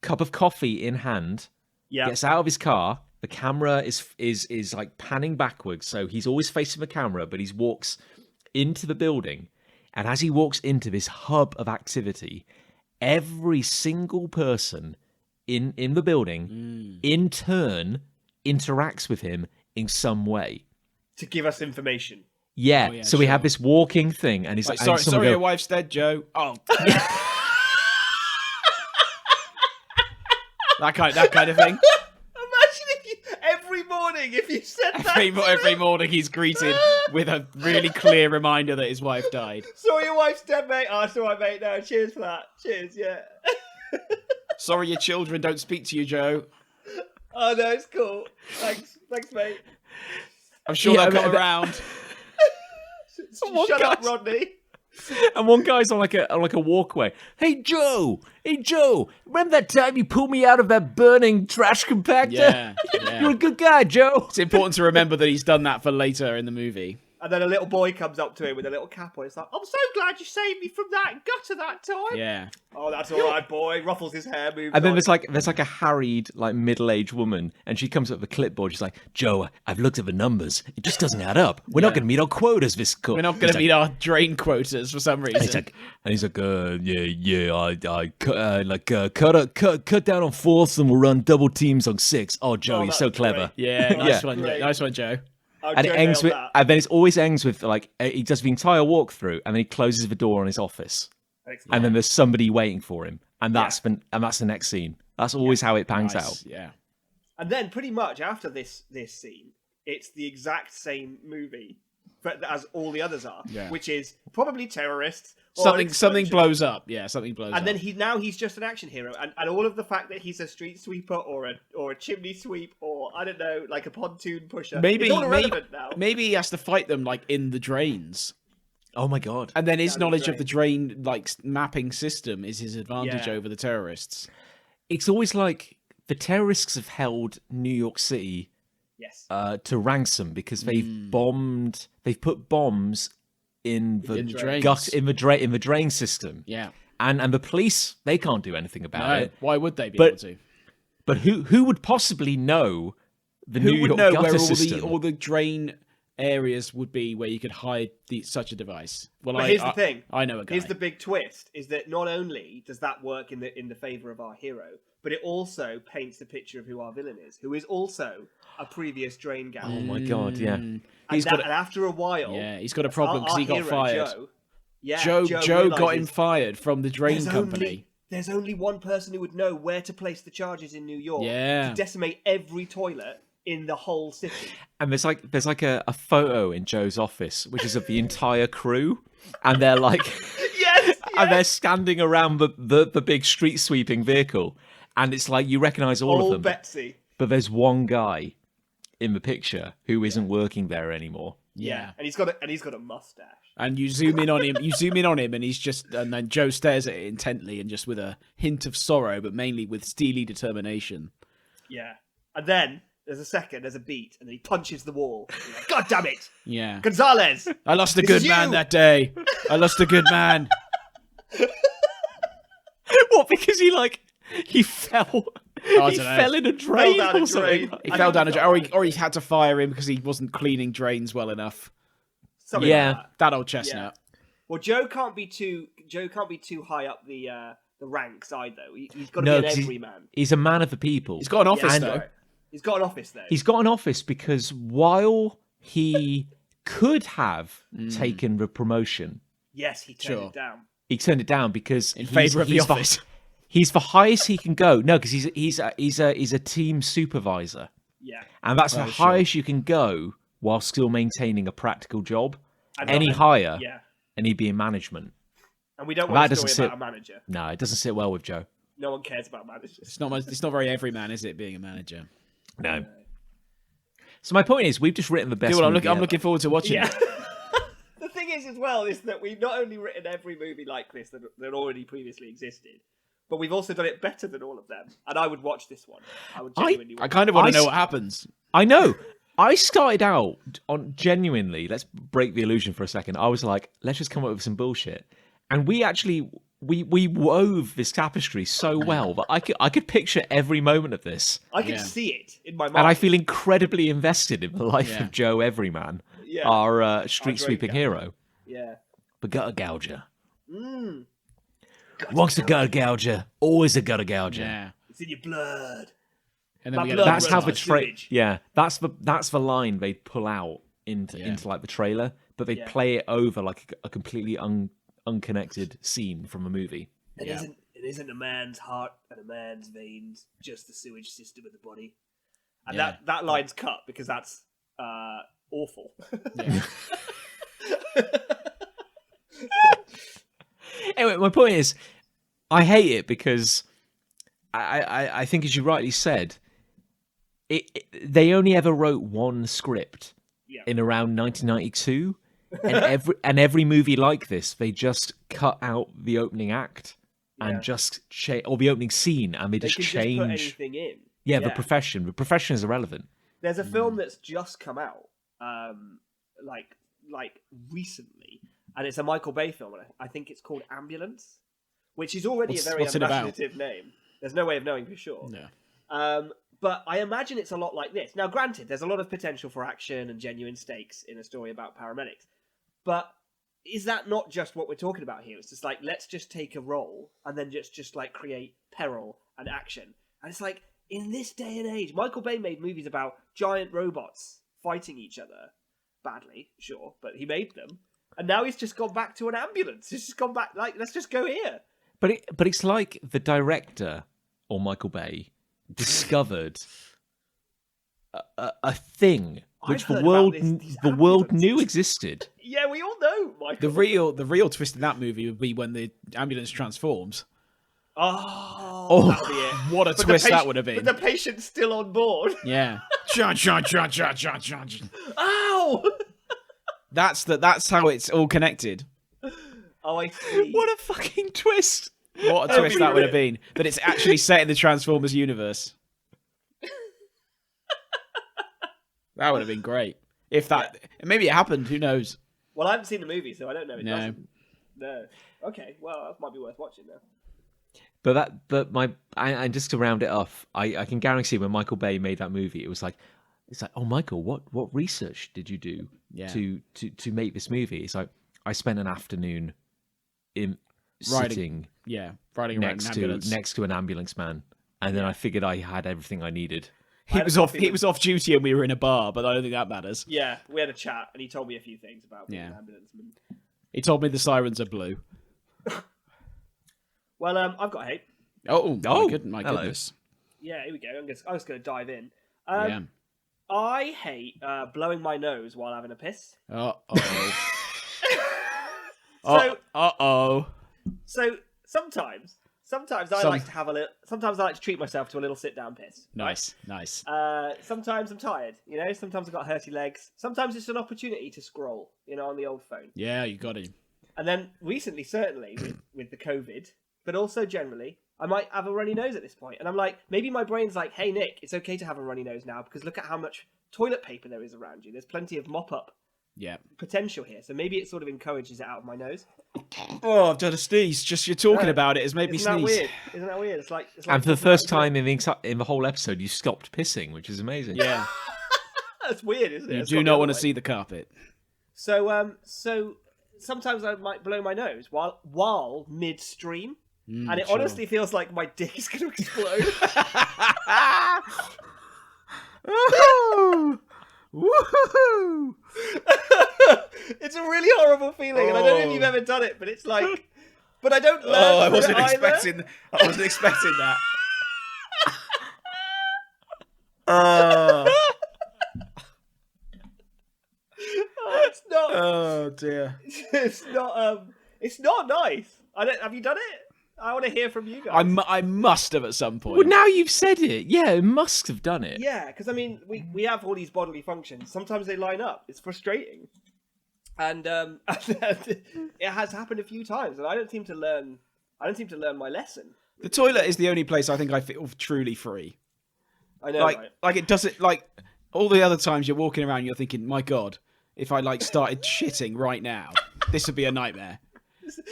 cup of coffee in hand, Yeah. gets out of his car. The camera is like panning backwards, so he's always facing the camera, but he walks into the building. And as he walks into this hub of activity, every single person in the building, in turn, interacts with him in some way. To give us information. Yeah, Oh, yeah, so we sure. have this walking thing, and he's Like, like, sorry, and someone your go, wife's dead, Joe. Oh. that kind of thing. Imagine if you every morning if you said that. Every morning he's greeted with a really clear reminder that his wife died. Sorry, your wife's dead, mate. Oh, it's all right, mate. No, cheers for that. Cheers, yeah. Sorry, your children don't speak to you, Joe. Oh no, it's cool. Thanks, mate. I'm sure Yeah, they'll come but- around. One Shut up, guy's- Rodney. and one guy's on like a walkway. Hey Joe, remember that time you pulled me out of that burning trash compactor? Yeah, You're a good guy, Joe. It's important to remember that he's done that for later in the movie. And then a little boy comes up to him with a little cap on. It's like, I'm so glad you saved me from that gutter that time. Yeah. Oh, that's all right, boy. Ruffles his hair, moves And then on. there's like a harried, like middle-aged woman, and she comes up with a clipboard. She's like, Joe, I've looked at the numbers. It just doesn't add up. We're not going to meet our quotas this quarter. We're not going to meet our drain quotas for some reason. He's like, cut down on fourths and we'll run double teams on six. Oh, Joe, you're that's so clever. great. Yeah, nice Yeah. one. Great. Nice one, Joe. Oh, And Joe it ends nailed with, that. and then it always ends with like he does the entire walkthrough, and then he closes the door on his office, Excellent. and then there's somebody waiting for him, and that's the next scene. That's always how it pangs Nice. out. Yeah. And then pretty much after this scene, it's the exact same movie, but as all the others are, Yeah. which is probably terrorists. or an Something explosion. blows up. Yeah, something blows up. And then he's just an action hero, and all of the fact that he's a street sweeper or a chimney sweep or I don't know, like a pontoon pusher. it's all irrelevant now. maybe he has to fight them like in the drains. Oh my god! And then his That'd be knowledge of great. the drain like mapping system is his advantage Yeah. over the terrorists. It's always like the terrorists have held New York City Yes. to ransom because they've put bombs in the drains. in the drain system. Yeah. And the police, they can't do anything about it. Why would they be able to? But who would possibly know the New Who would York know gutter where system? all the drain areas would be where you could hide such a device? Well, But here's the thing. I know a guy. Here's the big twist: is that not only does that work in the favor of our hero, but it also paints a picture of who our villain is, who is also a previous drain gang. Oh my god, yeah. And after a while, he's got a problem because he got hero, fired. Joe got him realises fired from the drain company. There's only one person who would know where to place the charges in New York to decimate every toilet in the whole city. And there's like a photo in Joe's office, which is of the entire crew, and they're like, and they're standing around the big street sweeping vehicle, and it's like you recognise all of them. Betsy. But there's one guy in the picture who isn't working there anymore. Yeah, and he's got a mustache. And you zoom in on him. And he's just, and then Joe stares at it intently and just with a hint of sorrow, but mainly with steely determination. Yeah, and then there's a beat, and then he punches the wall. He's like, God damn it! Yeah, Gonzalez. I lost a good man that day. I lost a good man. What? Because he fell. He fell in a drain or something. He fell down a drain, or he had to fire him because he wasn't cleaning drains well enough. Something like that old chestnut. Yeah. Well, Joe can't be too high up the ranks either. He's got to be an everyman. He's a man of the people. He's got an office though. He's got an office though. He's got an office because while he could have taken the promotion, yes, he turned it down. He turned it down because in favour of the office. He's the highest he can go. No, because he's a team supervisor. Yeah, and that's the highest you can go while still maintaining a practical job. Any higher, and he'd be in management. And we don't want a story about a manager. No, it doesn't sit well with Joe. No one cares about managers. It's not very everyman, is it, being a manager? No. So my point is, we've just written the best movie I'm looking forward to watching it. The thing is, as well, is that we've not only written every movie like this that already previously existed, but we've also done it better than all of them. And I would watch this one. I would genuinely watch I kind of want to know what happens. I know. I started out on genuinely, let's break the illusion for a second. I was like, let's just come up with some bullshit. And we actually, we wove this tapestry so well that I could picture every moment of this. I can see it in my mind. And I feel incredibly invested in the life of Joe Everyman, our street sweeping hero. Yeah. The gutter gouger. Once a gutter gouger, always a gutter gouger. Yeah. It's in your blood. And then that's how the that's the line they pull out into like the trailer, but they play it over like a completely unconnected scene from a movie. It isn't a man's heart and a man's veins, just the sewage system of the body. And that line's cut because that's awful. Yeah. Anyway, my point is, I hate it because I think, as you rightly said, they only ever wrote one script in around 1992, and every movie like this, they just cut out the opening act and just or the opening scene, and they just change. Just put anything in. Yeah, the profession. The profession is irrelevant. There's a film that's just come out, like recently, and it's a Michael Bay film. I think it's called Ambulance, which is already a very imaginative name. There's no way of knowing for sure. No. But I imagine it's a lot like this. Now, granted, there's a lot of potential for action and genuine stakes in a story about paramedics. But is that not just what we're talking about here? It's just like, let's just take a role and then just like create peril and action. And it's like, in this day and age, Michael Bay made movies about giant robots fighting each other. Badly, sure, but he made them. And now he's just gone back to an ambulance. He's just gone back, like, let's just go here. But it's like the director, or Michael Bay, discovered a thing which the world knew existed. Yeah, we all know, Michael. The real twist in that movie would be when the ambulance transforms. Oh, that'd be it. What a twist that would have been. But the patient's still on board. Yeah. Ow! That's how it's all connected. Oh, I see. What a fucking twist. What a twist that would have been. That it's actually set in the Transformers universe. That would have been great. If that... Maybe it happened, who knows? Well, I haven't seen the movie, so I don't know. It No. doesn't. No. Okay, well, that might be worth watching now. And just to round it off, I can guarantee when Michael Bay made that movie, it's like, oh, Michael, what research did you do to make this movie? It's like, I spent an afternoon sitting riding next to an ambulance man, and then I figured I had everything I needed. He was off duty and we were in a bar, but I don't think that matters. Yeah, we had a chat, and he told me a few things about being an ambulance man. He told me the sirens are blue. Well, I've got hate. My goodness. Yeah, here we go. I'm just going to dive in. I hate blowing my nose while having a piss. So sometimes I like to have a little. Sometimes I like to treat myself to a little sit-down piss. Nice. Sometimes I'm tired. Sometimes I've got hurty legs. Sometimes it's an opportunity to scroll. On the old phone. Yeah, you got it. And then recently, certainly with the COVID, but also generally, I might have a runny nose at this point. And I'm like, maybe my brain's like, hey Nick, it's okay to have a runny nose now because look at how much toilet paper there is around you. There's plenty of mop-up potential here. So maybe it sort of encourages it out of my nose. Oh, I've done a sneeze. Just you're talking about it has made me sneeze. Isn't that weird? It's like and for the first time in the whole episode, you stopped pissing, which is amazing. Yeah. That's weird, isn't it? You do not want to see the carpet. So sometimes I might blow my nose while midstream. And it honestly feels like my dick is going to explode. Woohoo! It's a really horrible feeling, and I don't know if you've ever done it, but it's like... But I don't learn I wasn't expecting that. It's not... Oh, dear. It's not nice. Have you done it? I want to hear from you guys. I must have at some point. Well, now you've said it. Yeah, it must have done it. Yeah, because, I mean, we have all these bodily functions. Sometimes they line up. It's frustrating. And it has happened a few times, and I don't seem to learn my lesson. The toilet is the only place I think I feel truly free. I know, right? Like it doesn't, like, all the other times you're walking around, you're thinking, my God, if I, started shitting right now, this would be a nightmare.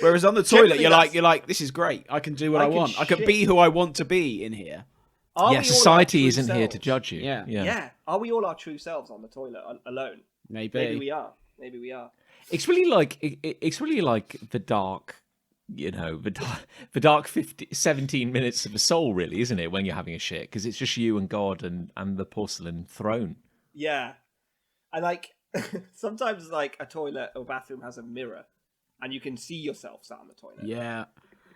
Whereas on the toilet, you're like, this is great. I can do what I want. I can be who I want to be in here. Society isn't here to judge you. Yeah. Are we all our true selves on the toilet alone? Maybe we are. It's really like the dark, the dark 17 minutes of the soul, really, isn't it? When you're having a shit, because it's just you and God and the porcelain throne. Yeah, and sometimes a toilet or bathroom has a mirror. And you can see yourself sat on the toilet. Yeah.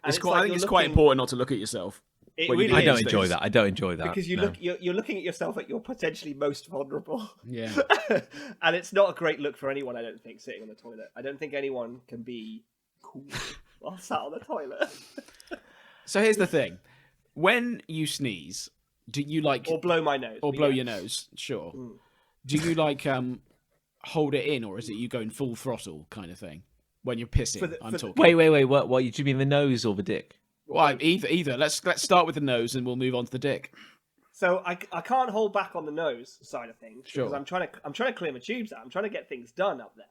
I think it's quite important not to look at yourself. I don't enjoy that. I don't enjoy that. Because you're looking at yourself at your potentially most vulnerable. Yeah. And it's not a great look for anyone, I don't think, sitting on the toilet. I don't think anyone can be cool while sat on the toilet. So here's the thing. When you sneeze, do you or blow my nose. Or blow your nose, sure. Do you hold it in, or is it you going full throttle kind of thing? When you're pissing, I'm talking. Wait. What? Do you mean the nose or the dick? Well, either. Let's start with the nose, and we'll move on to the dick. So I can't hold back on the nose side of things because I'm trying to clear my tubes out. I'm trying to get things done up there,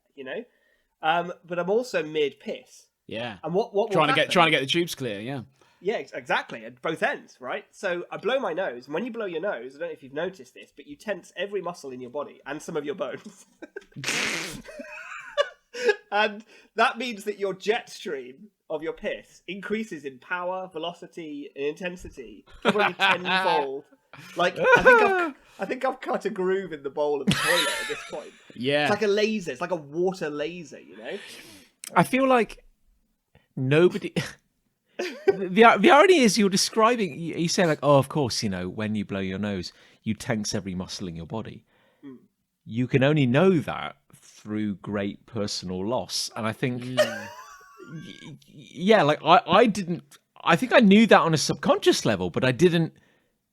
But I'm also mid piss. Yeah. And what trying to get the tubes clear? Yeah. Yeah, exactly. At both ends, right? So I blow my nose. And when you blow your nose, I don't know if you've noticed this, but you tense every muscle in your body and some of your bones. And that means that your jet stream of your piss increases in power, velocity, and intensity probably tenfold. I think I've cut a groove in the bowl of the toilet at this point. Yeah, it's like a laser. It's like a water laser. I feel like nobody. the irony is you're describing. You say of course, when you blow your nose, you tense every muscle in your body. You can only know that through great personal loss, and I think I didn't. I think I knew that on a subconscious level, but I didn't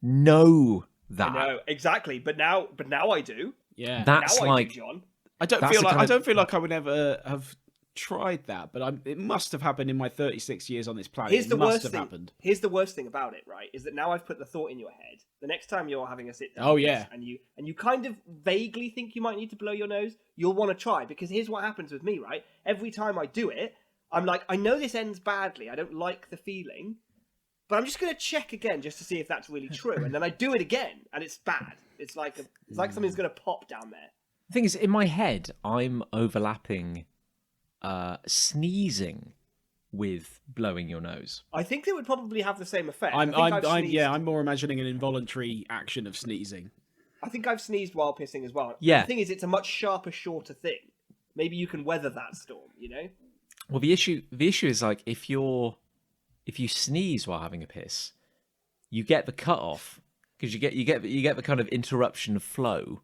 know that. I know exactly, but now I do. Yeah, that's now I do, John. I don't feel like I would ever have tried that, but it must have happened in my 36 years on this planet. Here's the it must worst have thing. happened. Here's the worst thing about it, right? Is that now I've put the thought in your head. The next time you're having a sit down, Oh, yeah. and you kind of vaguely think you might need to blow your nose, you'll want to try, because here's what happens with me, right? Every time I do it, I'm like, I know this ends badly. I don't like the feeling, but I'm just going to check again just to see if that's really true. And then I do it again, and it's bad. It's like something's going to pop down there. The thing is, in my head, I'm overlapping sneezing with blowing your nose. I think they would probably have the same effect. I'm more imagining an involuntary action of sneezing. I think I've sneezed while pissing as well. Yeah. The thing is, it's a much sharper, shorter thing. Maybe you can weather that storm, you know? Well, the issue is like if you sneeze while having a piss, you get the cut off because you get the kind of interruption of flow.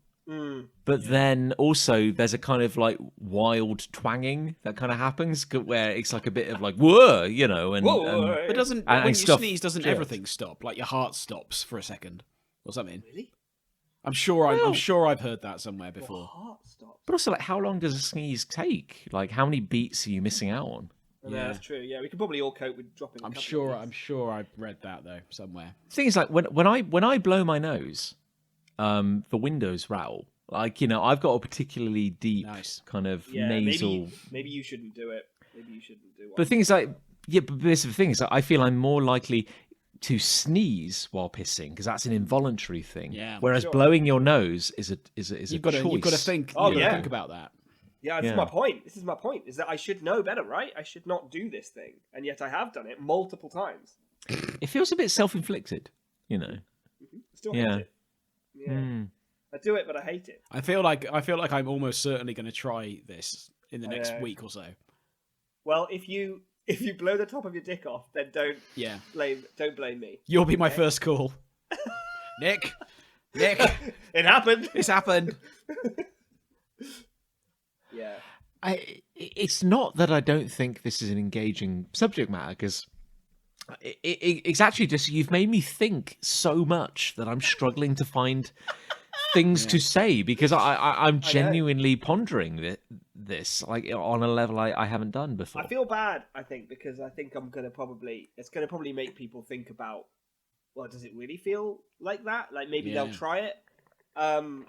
But then also there's a kind of like wild twanging that kind of happens where it's like a bit of like whoa, you know, and But doesn't and when you stuff sneeze, doesn't jerks. everything stop? Like your heart stops for a second or something. Really? I'm sure I've heard that somewhere before. Heart stops. But also, like, how long does a sneeze take? Like, how many beats are you missing out on? Yeah, that's true. Yeah, we could probably all cope with dropping. I'm sure I've read that though somewhere. The thing is, like, when I blow my nose, the windows rattle. Like, you know, I've got a particularly deep kind of nasal. Maybe you shouldn't do it. Maybe you shouldn't do it. But the thing is, like, yeah, but this is the thing is, like, I feel I'm more likely to sneeze while pissing because that's an involuntary thing. Yeah, whereas blowing your nose is a choice. You've got to think. Think about that. Yeah, this is my point. This is my point. Is that I should know better, right? I should not do this thing, and yet I have done it multiple times. It feels a bit self-inflicted, you know. Still hate it. Yeah. I do it, but I hate it. I feel like I'm almost certainly going to try this in the next week or so. Well, if you blow the top of your dick off, then don't blame me. You'll be my first call. Nick, it happened. It's happened. Yeah. It's not that I don't think this is an engaging subject matter, because it's actually just you've made me think so much that I'm struggling to find things to say, because I'm genuinely pondering this like on a level I haven't done before. I feel bad, I think, because I think it's gonna probably make people think about, well, does it really feel like that? Like maybe they'll try it, and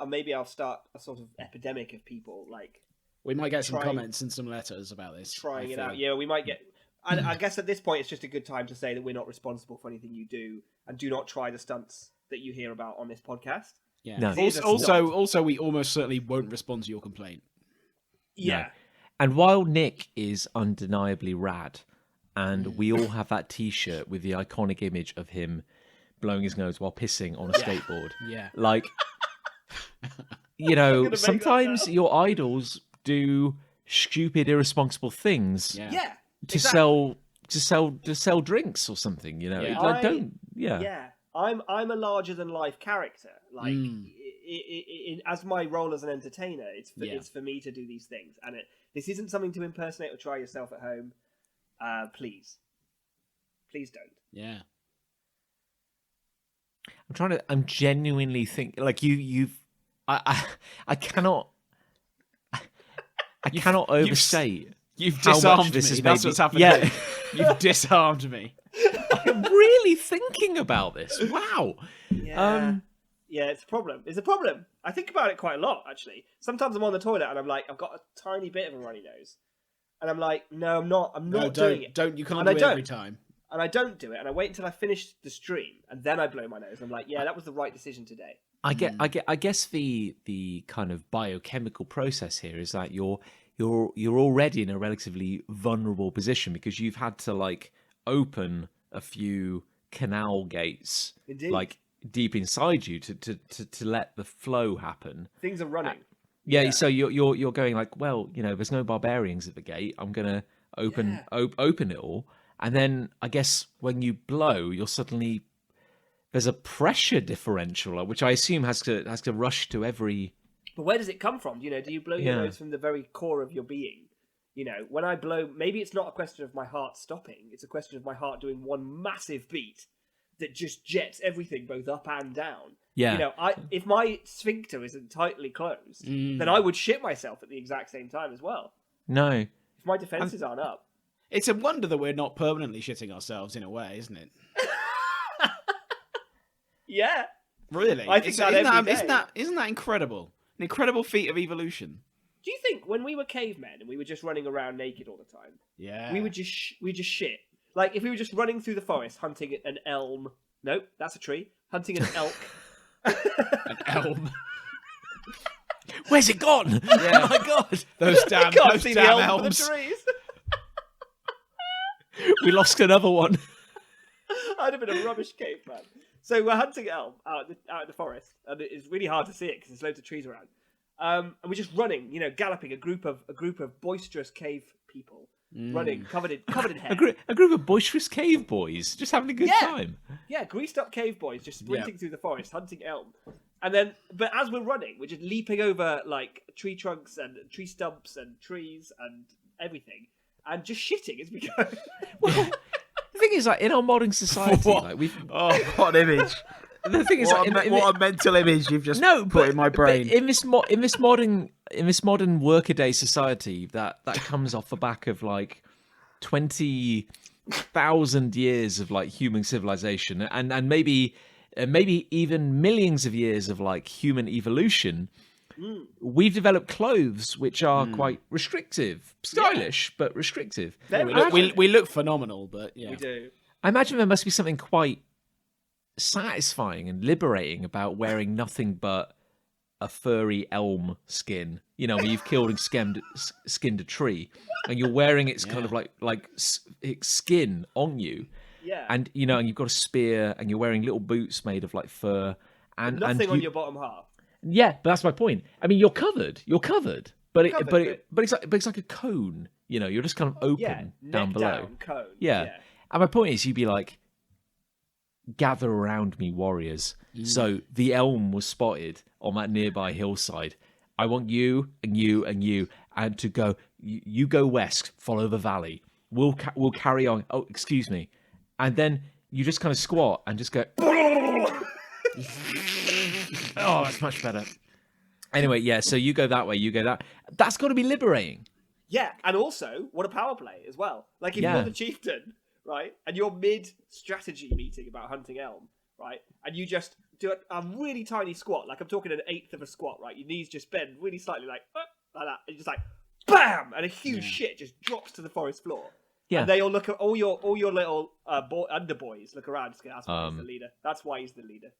maybe I'll start a sort of epidemic of people like. We might get some comments and some letters about this. Trying it out. Yeah, we might get. I guess at this point it's just a good time to say that we're not responsible for anything you do, and do not try the stunts that you hear about on this podcast. Yeah. No. Also, we almost certainly won't respond to your complaint. Yeah. No. And while Nick is undeniably rad, and we all have that T-shirt with the iconic image of him blowing his nose while pissing on a skateboard. Yeah. Like, you know, sometimes your idols do stupid, irresponsible things. Yeah. To sell drinks or something, you know. Yeah. I'm a larger than life character. Like, as my role as an entertainer, it's for me to do these things, and this isn't something to impersonate or try yourself at home. Please don't. Yeah. I'm genuinely thinking, like I cannot overstate. You've how disarmed much this me. has That's made what's happened. Yeah. You've disarmed me. I'm really thinking about this. Wow. Yeah. Yeah, it's a problem. It's a problem. I think about it quite a lot, actually. Sometimes I'm on the toilet and I'm like, I've got a tiny bit of a runny nose, and I'm like, no, I'm not. I'm not doing it. You can't do it every time. And I don't do it, and I wait until I finish the stream, and then I blow my nose. I'm like, yeah, that was the right decision today. I guess the kind of biochemical process here is that you're already in a relatively vulnerable position because you've had to like open a few canal gates, Indeed. like deep inside you to let the flow happen. Things are running. So you're going like, well, you know, there's no barbarians at the gate. I'm gonna open it all, and then I guess when you blow, you're suddenly there's a pressure differential, which I assume has to rush to every. But where does it come from? You know, do you blow your nose from the very core of your being? You know, when I blow, maybe it's not a question of my heart stopping. It's a question of my heart doing one massive beat that just jets everything both up and down. Yeah. You know, if my sphincter isn't tightly closed, then I would shit myself at the exact same time as well. No. If my defences aren't up. It's a wonder that we're not permanently shitting ourselves in a way, isn't it? Yeah. Really? I think Isn't that incredible? An incredible feat of evolution. Do you think when we were cavemen and we were just running around naked all the time, Yeah. we would just shit? Like if we were just running through the forest hunting an elm. Nope, that's a tree. Hunting an elk. An elm. Where's it gone? Yeah. Oh my god! Those damn, Can't those see the damn elm for the elms. trees. We lost another one. I'd have been a rubbish caveman. So we're hunting elm out in the forest, and it's really hard to see it because there's loads of trees around. And we're just running, galloping. A group of boisterous cave people running, covered in hair. A group of boisterous cave boys just having a good time. Yeah, greased up cave boys just sprinting through the forest, hunting elm. And then, but as we're running, we're just leaping over like tree trunks and tree stumps and trees and everything, and just shitting as we go. Well, the thing is, like in our modern society, like we've. Oh, what an image! The thing is, What a mental image you've just put in my brain. But in this modern workaday society, that comes off the back of like 20,000 years of like human civilization, and maybe even millions of years of like human evolution. We've developed clothes which are quite restrictive, stylish but restrictive. We look phenomenal, but yeah, We do. I imagine there must be something quite satisfying and liberating about wearing nothing but a furry elm skin. When you've killed and skinned a tree, and you're wearing its kind of like its skin on you. Yeah. And and you've got a spear, and you're wearing little boots made of like fur, and Nothing on your bottom half. Yeah, but that's my point. I mean, you're covered, but it's like a cone. You're just kind of open down below. Down, cone. Yeah. And my point is, you'd be like, gather around me, warriors. So the elm was spotted on that nearby hillside. I want you and you and you, and to go. You go west, follow the valley. We'll carry on. Oh, excuse me. And then you just kind of squat and just go. Oh, that's much better. Anyway, yeah. So you go that way. You go that. That's got to be liberating. Yeah, and also what a power play as well. Like if you're the chieftain, right, and you're mid-strategy meeting about hunting elm, right, and you just do a really tiny squat, like I'm talking an eighth of a squat, right, your knees just bend really slightly, like that, and just like BAM, and a huge shit just drops to the forest floor. Yeah, and they all look at all your little underboys look around. Just go, that's why he's the leader. That's why he's the leader.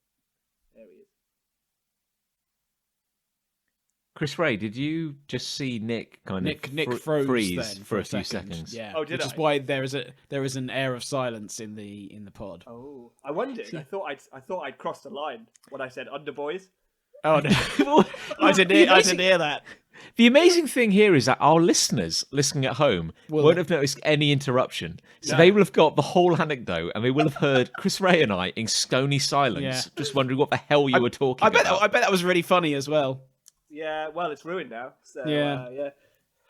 There he is. Chris Ray, did you just see Nick froze freeze then for a few seconds? Yeah. Oh, did Which is why there is an air of silence in the pod. Oh, I wondered. I thought I'd crossed the line when I said underboys. Oh no, I didn't hear that. The amazing thing here is that our listeners listening at home won't have noticed any interruption. So they will have got the whole anecdote, and they will have heard Chris Ray and I in stony silence, just wondering what the hell you were talking about. I bet that was really funny as well. Yeah, well, it's ruined now. So, yeah.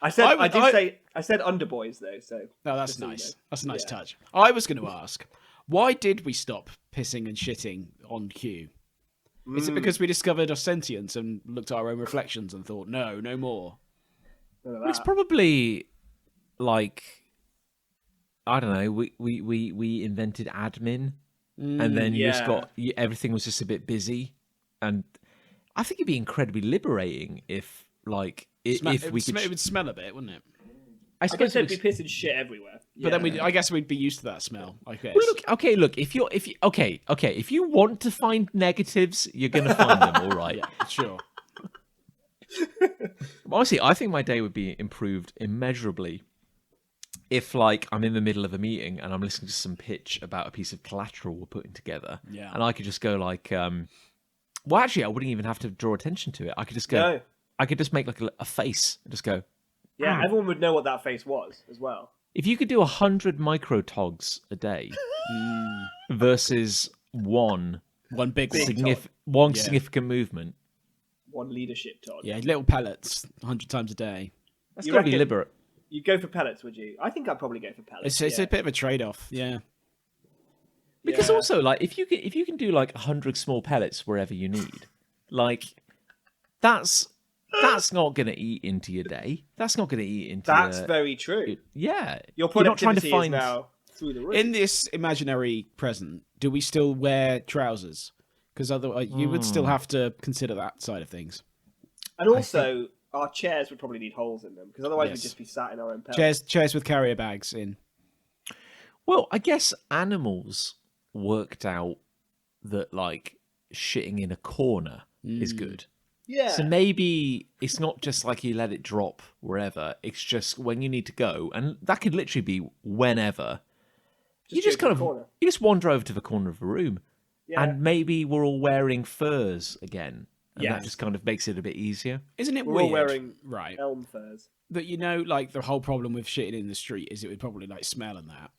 I said underboys though. So no, that's nice. That's a nice touch. I was going to ask, why did we stop pissing and shitting on cue? Is it because we discovered our sentience and looked at our own reflections and thought, no more? It's probably like, I don't know. We invented admin, and then you just got everything was just a bit busy, and I think it'd be incredibly liberating if it would smell a bit, wouldn't it? I suppose there'd be piss and shit everywhere. But then I guess we'd be used to that smell. I guess. Well, look. If you want to find negatives, you're gonna find them, all right. Yeah, sure. Honestly, I think my day would be improved immeasurably if, like, I'm in the middle of a meeting and I'm listening to some pitch about a piece of collateral we're putting together, and I could just go like, well, actually, I wouldn't even have to draw attention to it. I could just go. No. I could just make like a face and just go. Yeah, everyone would know what that face was as well. If you could do 100 microtogs a day versus one big significant movement, one leadership tog. Yeah, little pellets 100 times a day. That's got to be liberate. You'd go for pellets, would you? I think I'd probably go for pellets. It's a bit of a trade-off. Yeah. Because also, like, if you can do like 100 small pellets wherever you need, like, that's That's not going to eat into your day. That's not going to eat into. That's very true. Yeah, Your you're not trying to productivity find. is now through the roof. In this imaginary present, do we still wear trousers? Because otherwise, you would still have to consider that side of things. And also, our chairs would probably need holes in them, because otherwise Yes. we'd just be sat in our own pelts. Chairs with carrier bags in. Well, I guess animals worked out that like shitting in a corner is good. Yeah. So maybe it's not just like you let it drop wherever. It's just when you need to go, and that could literally be whenever. You just go to kind the of corner. you just wander over to the corner of a room, Yeah. and maybe we're all wearing furs again, and that Yes. just kind of makes it a bit easier. Isn't it We're weird? all wearing right. elm furs. That like the whole problem with shitting in the street is it would probably like smell and that.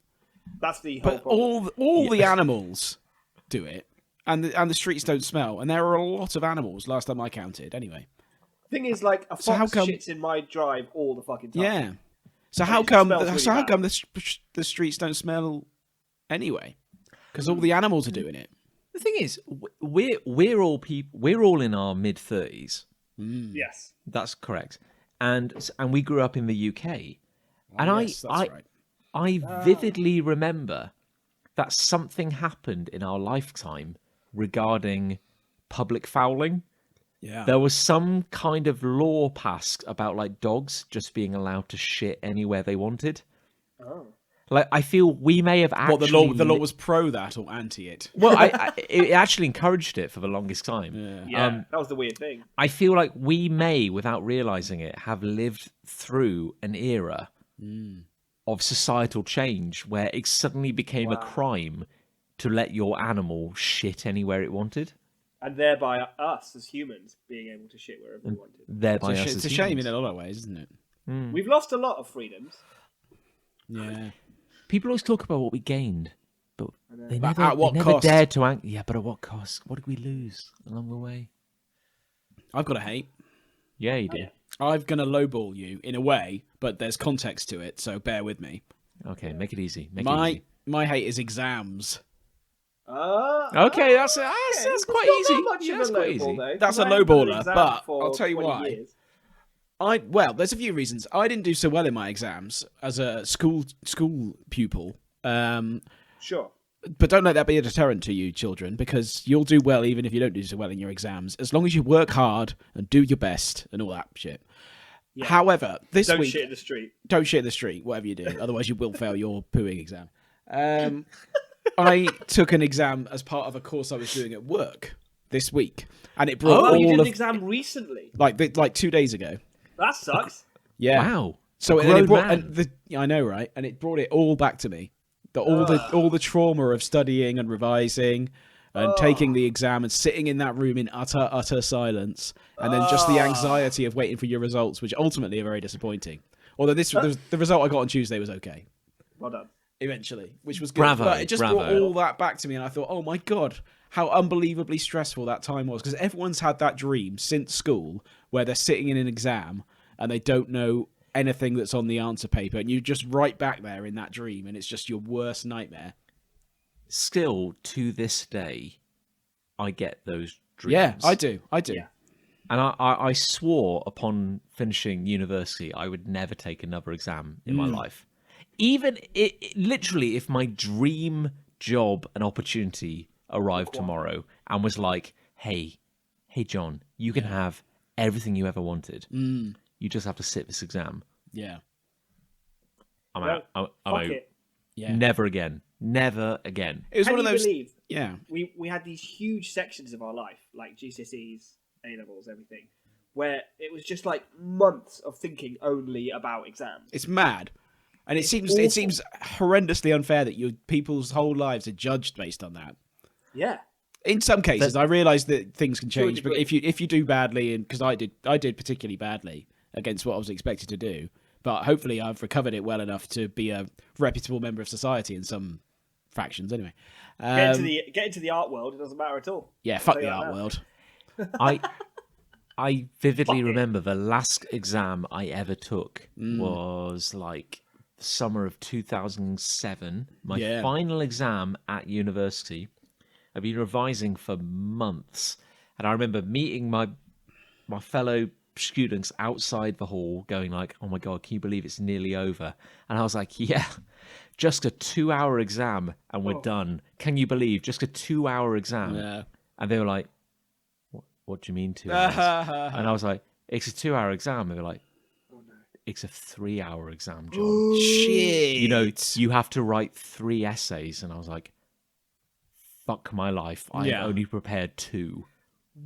That's the whole But problem. all the animals do it, and the streets don't smell, and there are a lot of animals. Last time I counted, anyway. Thing is, like, a fox So how come- shits in my drive all the fucking time. Yeah. So And how it come? smells really How bad. come the streets don't smell anyway? Because all the animals are doing it. The thing is, we're all people. We're all in our mid-30s. Yes. That's correct, and we grew up in the UK, and Yes, that's right. I vividly remember that something happened in our lifetime regarding public fouling. Yeah. There was some kind of law passed about like dogs just being allowed to shit anywhere they wanted. Oh. Like I feel we may have actually What the law was pro that or anti it? well, it actually encouraged it for the longest time. Yeah, that was the weird thing. I feel like we may, without realizing it, have lived through an era of societal change where it suddenly became a crime to let your animal shit anywhere it wanted. And thereby us as humans being able to shit wherever we wanted. Thereby, us It's as a shame humans. in a lot of ways, isn't it? We've lost a lot of freedoms. Yeah. People always talk about what we gained, but they But never, at what they never cost? dared to. Yeah, but at what cost? What did we lose along the way? I've got a hate. Yeah, you did. I'm going to lowball you in a way, but there's context to it, so bear with me. Okay, make it easy. Make it easy. My hate is exams. Okay, that's quite Not easy. that much Yeah, of that's a quite lowball, easy. though, That's 'cause a I haven't done an lowballer, exam but for I'll tell you 20 why. years. There's a few reasons. I didn't do so well in my exams as a school pupil. Sure. But don't let that be a deterrent to you, children, because you'll do well even if you don't do so well in your exams, as long as you work hard and do your best and all that shit. Yeah. However, this Don't week, shit in the street. don't shit in the street, whatever you do, otherwise you will fail your pooing exam. I took an exam as part of a course I was doing at work this week, and it brought Oh, you did all an of exam recently. like 2 days ago. That sucks. Yeah. Wow. So A and it grown brought, man. and I know, right? And it brought it all back to me. All the trauma of studying and revising and taking the exam and sitting in that room in utter silence, and then just the anxiety of waiting for your results, which ultimately are very disappointing. Although the result I got on Tuesday was okay Well done. eventually, which was good. Bravo, But it just brought bravo. all that back to me, and I thought, oh my god, how unbelievably stressful that time was. Because everyone's had that dream since school where they're sitting in an exam and they don't know anything that's on the answer paper, and you just right back there in that dream, and it's just your worst nightmare. Still, to this day, I get those dreams. Yeah, I do. Yeah. And I swore upon finishing university I would never take another exam in my life. Even literally, if my dream job and opportunity arrived tomorrow and was like, hey, John, you can have everything you ever wanted. You just have to sit this exam. Yeah. I'm Well, out. I'm Fuck out. it. Yeah. Never again. Never again. It was Can one of you those. believe Yeah. we had these huge sections of our life, like GCSEs, A-levels, everything, where it was just like months of thinking only about exams. It's mad. And it seems awful. horrendously unfair that people's whole lives are judged based on that. Yeah. In some cases, I realise that things can To a change, but degree. if you do badly, and because I did particularly badly against what I was expected to do, but hopefully I've recovered it well enough to be a reputable member of society in some fractions. Anyway, Get into the art world, it doesn't matter at all. yeah, fuck I'll the tell you art that now. world. I vividly Fuck it. remember the last exam I ever took was like the summer of 2007. My Yeah. final exam at university. I've been revising for months, and I remember meeting my fellow students outside the hall going like, "Oh my god, can you believe it's nearly over?" And I was like, "Yeah, just a 2-hour exam and we're done. Can you believe just a 2-hour exam?" Yeah. And they were like, "What do you mean 2 hours?" And I was like, "It's a 2-hour exam." And they were like, "It's a 3-hour exam, John. Shit. You know, you have to write 3 essays." And I was like, "Fuck my life. I only prepared 2."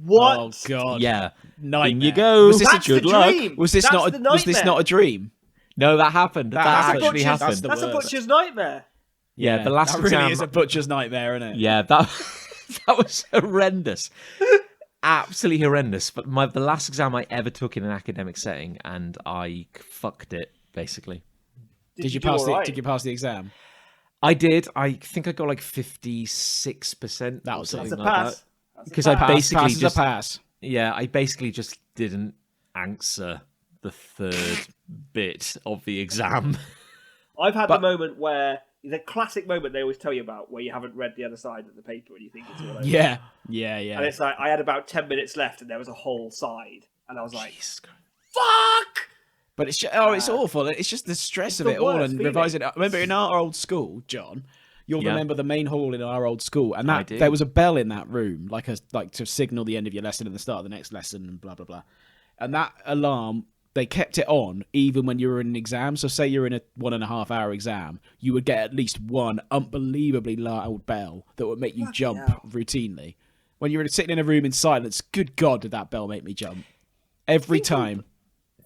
What? Oh god. Yeah. Nightmare. In you go. Was this That's good the luck? dream. Was this That's not? the Was this nightmare. not a dream? No, that happened. That happened. actually That's happened. the That's a worst. butcher's nightmare. Yeah, the last that exam. really is a butcher's nightmare, isn't it? Yeah, that that was horrendous. Absolutely horrendous. But the last exam I ever took in an academic setting, and I fucked it basically. Did you do pass all the? right? Did you pass the exam? I did. I think I got like 56%. That was That's a it. pass. Because I basically pass is just a pass. yeah, I basically just didn't answer the third bit of the exam. I've had the moment where the classic moment they always tell you about, where you haven't read the other side of the paper and you think it's all over. Yeah, yeah, yeah. And it's like I had about 10 minutes left and there was a whole side, and I was like, Jesus Christ. "Fuck!" But it's it's awful. It's just the stress of the it all worst and feeling. revising. I remember in our old school, John. You'll Yeah. remember the main hall in our old school, and I that do. there was a bell in that room, like to signal the end of your lesson and the start of the next lesson, and blah blah blah. And that alarm, they kept it on even when you were in an exam. So say you're in a 1.5-hour exam, you would get at least one unbelievably loud bell that would make you jump hell. routinely. When you were sitting in a room in silence, good God, did that bell make me jump every time.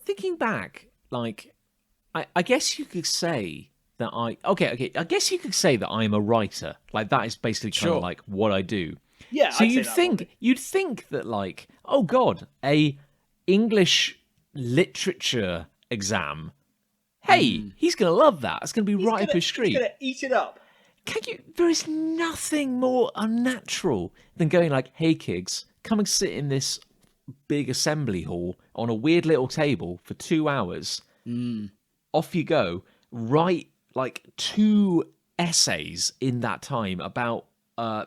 Thinking back, like, I guess you could say that I guess you could say that I'm a writer. Like, that is basically kind Sure. of like what I do. Yeah, So I'd say that you'd think that, like, oh god, a English literature exam. Hey, he's gonna love that. It's gonna be right up his street. He's gonna eat it up. There is nothing more unnatural than going like, "Hey kids, come and sit in this big assembly hall on a weird little table for 2 hours. Off you go. Write like 2 essays in that time about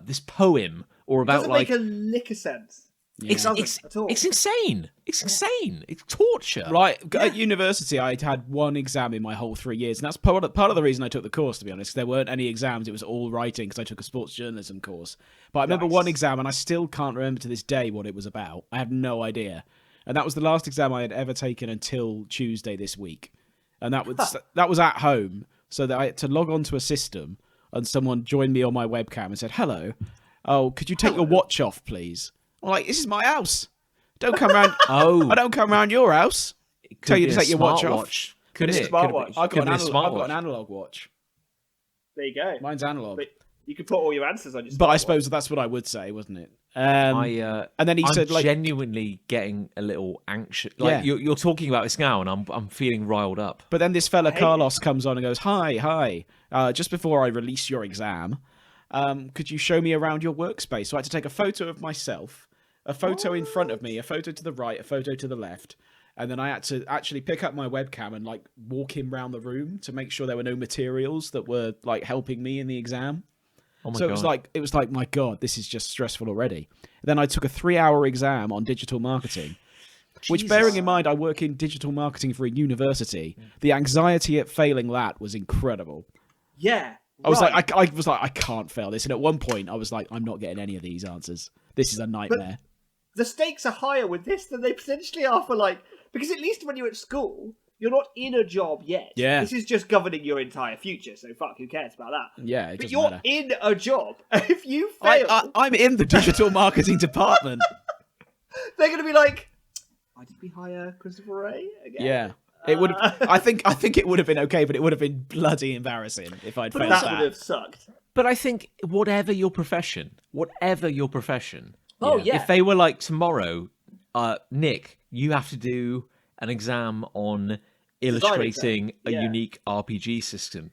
this poem or about Doesn't like make a lick of sense. it's doesn't at all. it's insane. It's insane. It's torture. Right, at university, I had one exam in my whole 3 years, and that's part of the reason I took the course, to be honest. There weren't any exams, it was all writing, because I took a sports journalism course. But I remember one exam, and I still can't remember to this day what it was about. I have no idea. And that was the last exam I had ever taken until Tuesday this week. And that was at home, so that I had to log onto a system, and someone joined me on my webcam and said, "Hello, oh, could you take your watch off, please?" I'm like, "This is my house. Don't come around. I don't come around your house. Tell you to take your watch off." Could It's it? a smartwatch. I've Could got have been a I've got an smartwatch. analog watch. There you go. Mine's analog. But you could put all your answers on your. But I smartwatch. suppose that's what I would say, wasn't it? And then he said, like, genuinely getting a little anxious. Like Yeah. you're talking about this now, and I'm feeling riled up. but then this fella Hey. Carlos comes on and goes, "Hi, just before I release your exam, could you show me around your workspace?" So I had to take a photo of myself, a photo in front of me, a photo to the right, a photo to the left, and then I had to actually pick up my webcam and like walk him around the room to make sure there were no materials that were like helping me in the exam. Oh my So god! it was like, my God, this is just stressful already. Then I took a 3-hour exam on digital marketing, which, bearing in mind I work in digital marketing for a university, the anxiety at failing that was incredible. Yeah. I was right. like, I can't fail this. And at one point, I was like, I'm not getting any of these answers. This is a nightmare. The stakes are higher with this than they potentially are for because at least when you're at school, you're not in a job yet. Yeah. This is just governing your entire future, so fuck, who cares about that? Yeah, it But doesn't you're matter. in a job. If you fail, I'm in the digital marketing department. they're going to be like, "Why did we hire Christopher Ray again?" Yeah. It would. I think it would have been okay, but it would have been bloody embarrassing if I'd failed That that. would have sucked. But I think whatever your profession, Oh, yeah. if they were like tomorrow, Nick, you have to do an exam on illustrating a Yeah. unique RPG system.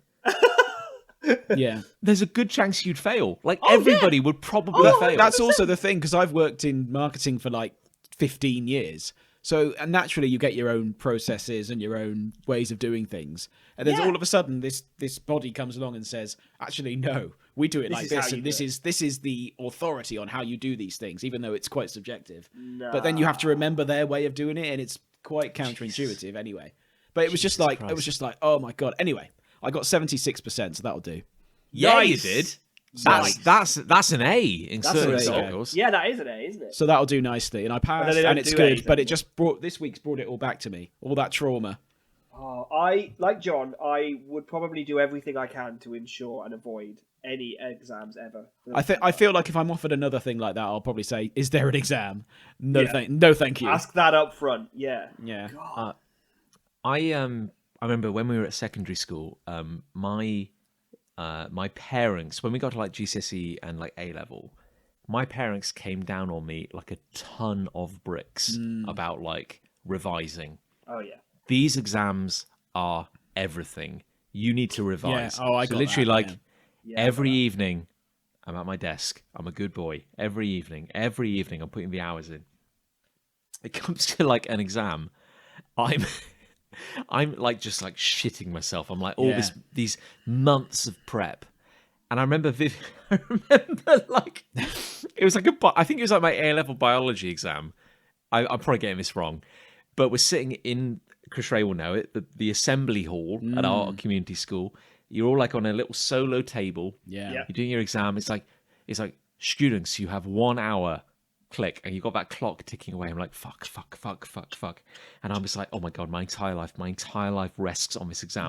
Yeah. There's a good chance you'd fail. Like Oh, everybody yeah. would probably fail. That's also the thing, because I've worked in marketing for like 15 years. So, and naturally you get your own processes and your own ways of doing things. And then Yeah. all of a sudden this body comes along and says, actually, no, we do it This like is this. how you And do this is the authority on how you do these things, even though it's quite subjective. Nah. But then you have to remember their way of doing it, and it's quite counterintuitive anyway. But it was just like oh my god. Anyway, I got 76%, so that'll do. Yeah, Nice. you did. Nice. That's an A in That's certain an A, circles. Yeah, that is an A, isn't it? So that'll do nicely, and I passed, they don't and it's do good. A's But it anymore. just this week's brought it all back to me, all that trauma. Oh, I like John. I would probably do everything I can to ensure and avoid any exams ever. I feel like if I'm offered another thing like that, I'll probably say, "Is there an exam?" No, Yeah. no, thank you. Ask that up front. Yeah. Yeah. God. I remember when we were at secondary school, my parents, when we got to like GCSE and like A level, my parents came down on me like a ton of bricks about like revising. Oh yeah. These exams are everything. You need to revise. Yeah. Oh, I so got literally that, like yeah. Yeah, every evening, I'm at my desk. I'm a good boy. Every evening, I'm putting the hours in. It comes to like an exam, I'm like just like shitting myself. I'm like all these months of prep, and I remember I remember like it was like I think it was like my A-level biology exam. I'm probably getting this wrong, but we're sitting in, Chris Ray will know it, the assembly hall at our community school. You're all like on a little solo table. Yeah. Yeah. You're doing your exam. It's like students, you have 1 hour. Click, and you got that clock ticking away. I'm like, fuck. And I'm just like, oh my god, my entire life rests on this exam.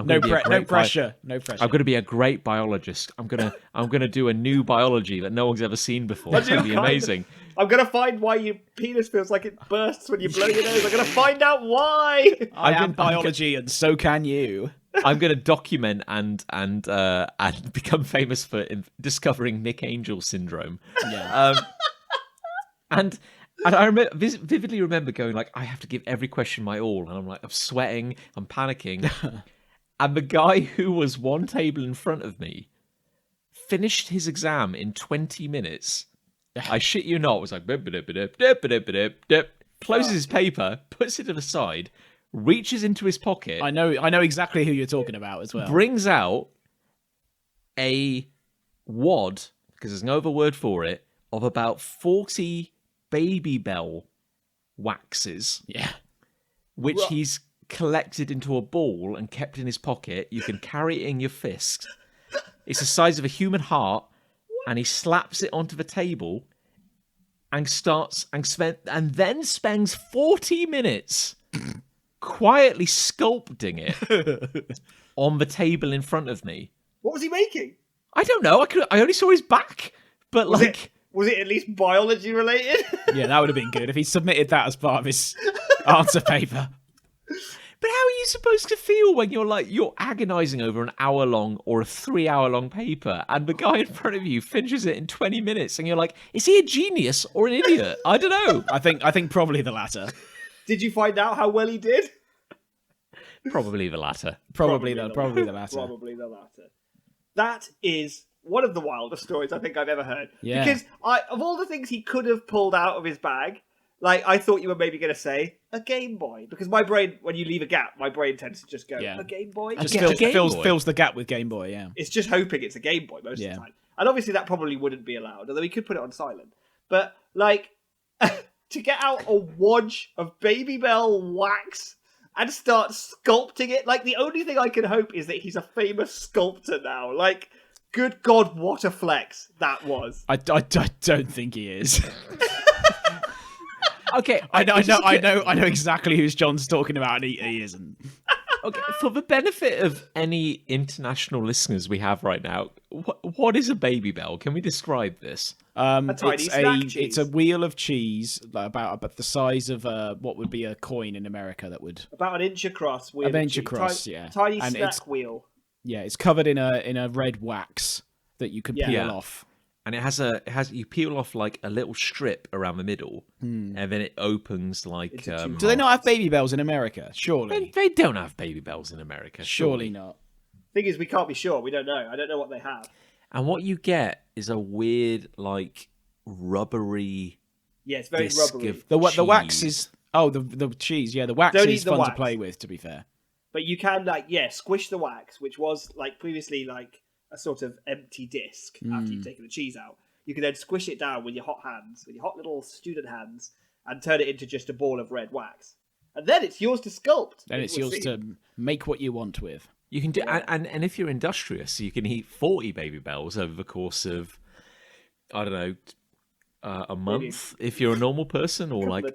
No pressure. I'm going to be a great biologist. I'm gonna do a new biology that no one's ever seen before. It's going to be amazing. I'm gonna find why your penis feels like it bursts when you blow your nose. I'm gonna find out why. I am biology, and so can you. I'm going to document and become famous for discovering Nick Angel syndrome. Yeah. And I vividly remember going like, I have to give every question my all, and I'm sweating, I'm panicking, and the guy who was one table in front of me finished his exam in 20 minutes. I shit you not, was like, closes his paper, puts it to the side, reaches into his pocket. I know exactly who you're talking about as well. Brings out a wad, because there's no other word for it, of about 40 Baby Bell waxes. Yeah. Which he's collected into a ball and kept in his pocket. You can carry it in your fist. It's the size of a human heart, and he slaps it onto the table and then spends 40 minutes quietly sculpting it on the table in front of me. What was he making? I don't know. I only saw his back, but Was it at least biology related? Yeah, that would have been good if he submitted that as part of his answer paper. But how are you supposed to feel when you're agonizing over an hour-long or a 3-hour-long paper, and the guy in front of you finishes it in 20 minutes, and you're like, is he a genius or an idiot? I don't know. I think probably the latter. Did you find out how well he did? Probably the latter. Probably the latter. Probably the latter. That is one of the wildest stories I think I've ever heard. Yeah. Because of all the things he could have pulled out of his bag, like, I thought you were maybe going to say a Game Boy. Because my brain, when you leave a gap, my brain tends to just go, a Game Boy? Just Game Boy. fills the gap with Game Boy, yeah. It's just hoping it's a Game Boy most of the time. And obviously that probably wouldn't be allowed, although he could put it on silent. But, like, to get out a wodge of Baby Bell wax and start sculpting it, like, the only thing I can hope is that he's a famous sculptor now. Like, good God, what a flex that was. I don't think he is. Okay, I know exactly who John's talking about, and he isn't. Okay, for the benefit of any international listeners we have right now, what is a Baby Bell? Can we describe this? A tiny snack cheese. It's a wheel of cheese about the size of what would be a coin in America. That would about an inch across. Wheel an of inch cheese. across, yeah. Tiny And snack wheel. Yeah, it's covered in a red wax that you could peel off. And it has you peel off like a little strip around the middle, and then it opens like. Do they not have Baby Bells in America? Surely They don't have Baby Bells in America. Surely not. Thing is, we can't be sure. We don't know. I don't know what they have. And what you get is a weird, like, rubbery. Yeah, it's very disc rubbery. of The wax cheese. is the cheese. Yeah, the wax Don't is eat the fun wax. to play with. To be fair, But you can, like, squish the wax, which was, like, previously, like, a sort of empty disc after you've taken the cheese out. You can then squish it down with your hot hands, with your hot little student hands, and turn it into just a ball of red wax. And then it's yours to sculpt. Then it's yours to make what you want with. You can do, and if you're industrious, you can eat 40 baby bells over the course of, I don't know, a month if you're a normal person, or like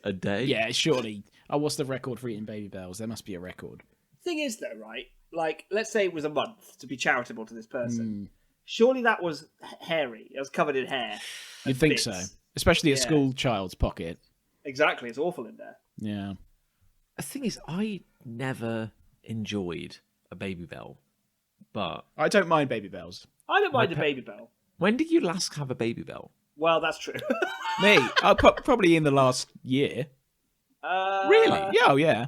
a day. Yeah, surely. Oh, what's the record for eating baby bells? There must be a record. Thing is, though, right? Like, let's say it was a month to be charitable to this person. Surely that was hairy. It was covered in hair. You'd think so, especially a school child's pocket. Exactly, it's awful in there. Yeah. The thing is, I never enjoyed a baby bell, but I don't mind baby bells. I don't mind a baby bell. when did you last have a baby bell? Well, that's true. Me? Probably in the last year. Really? Yeah, oh yeah.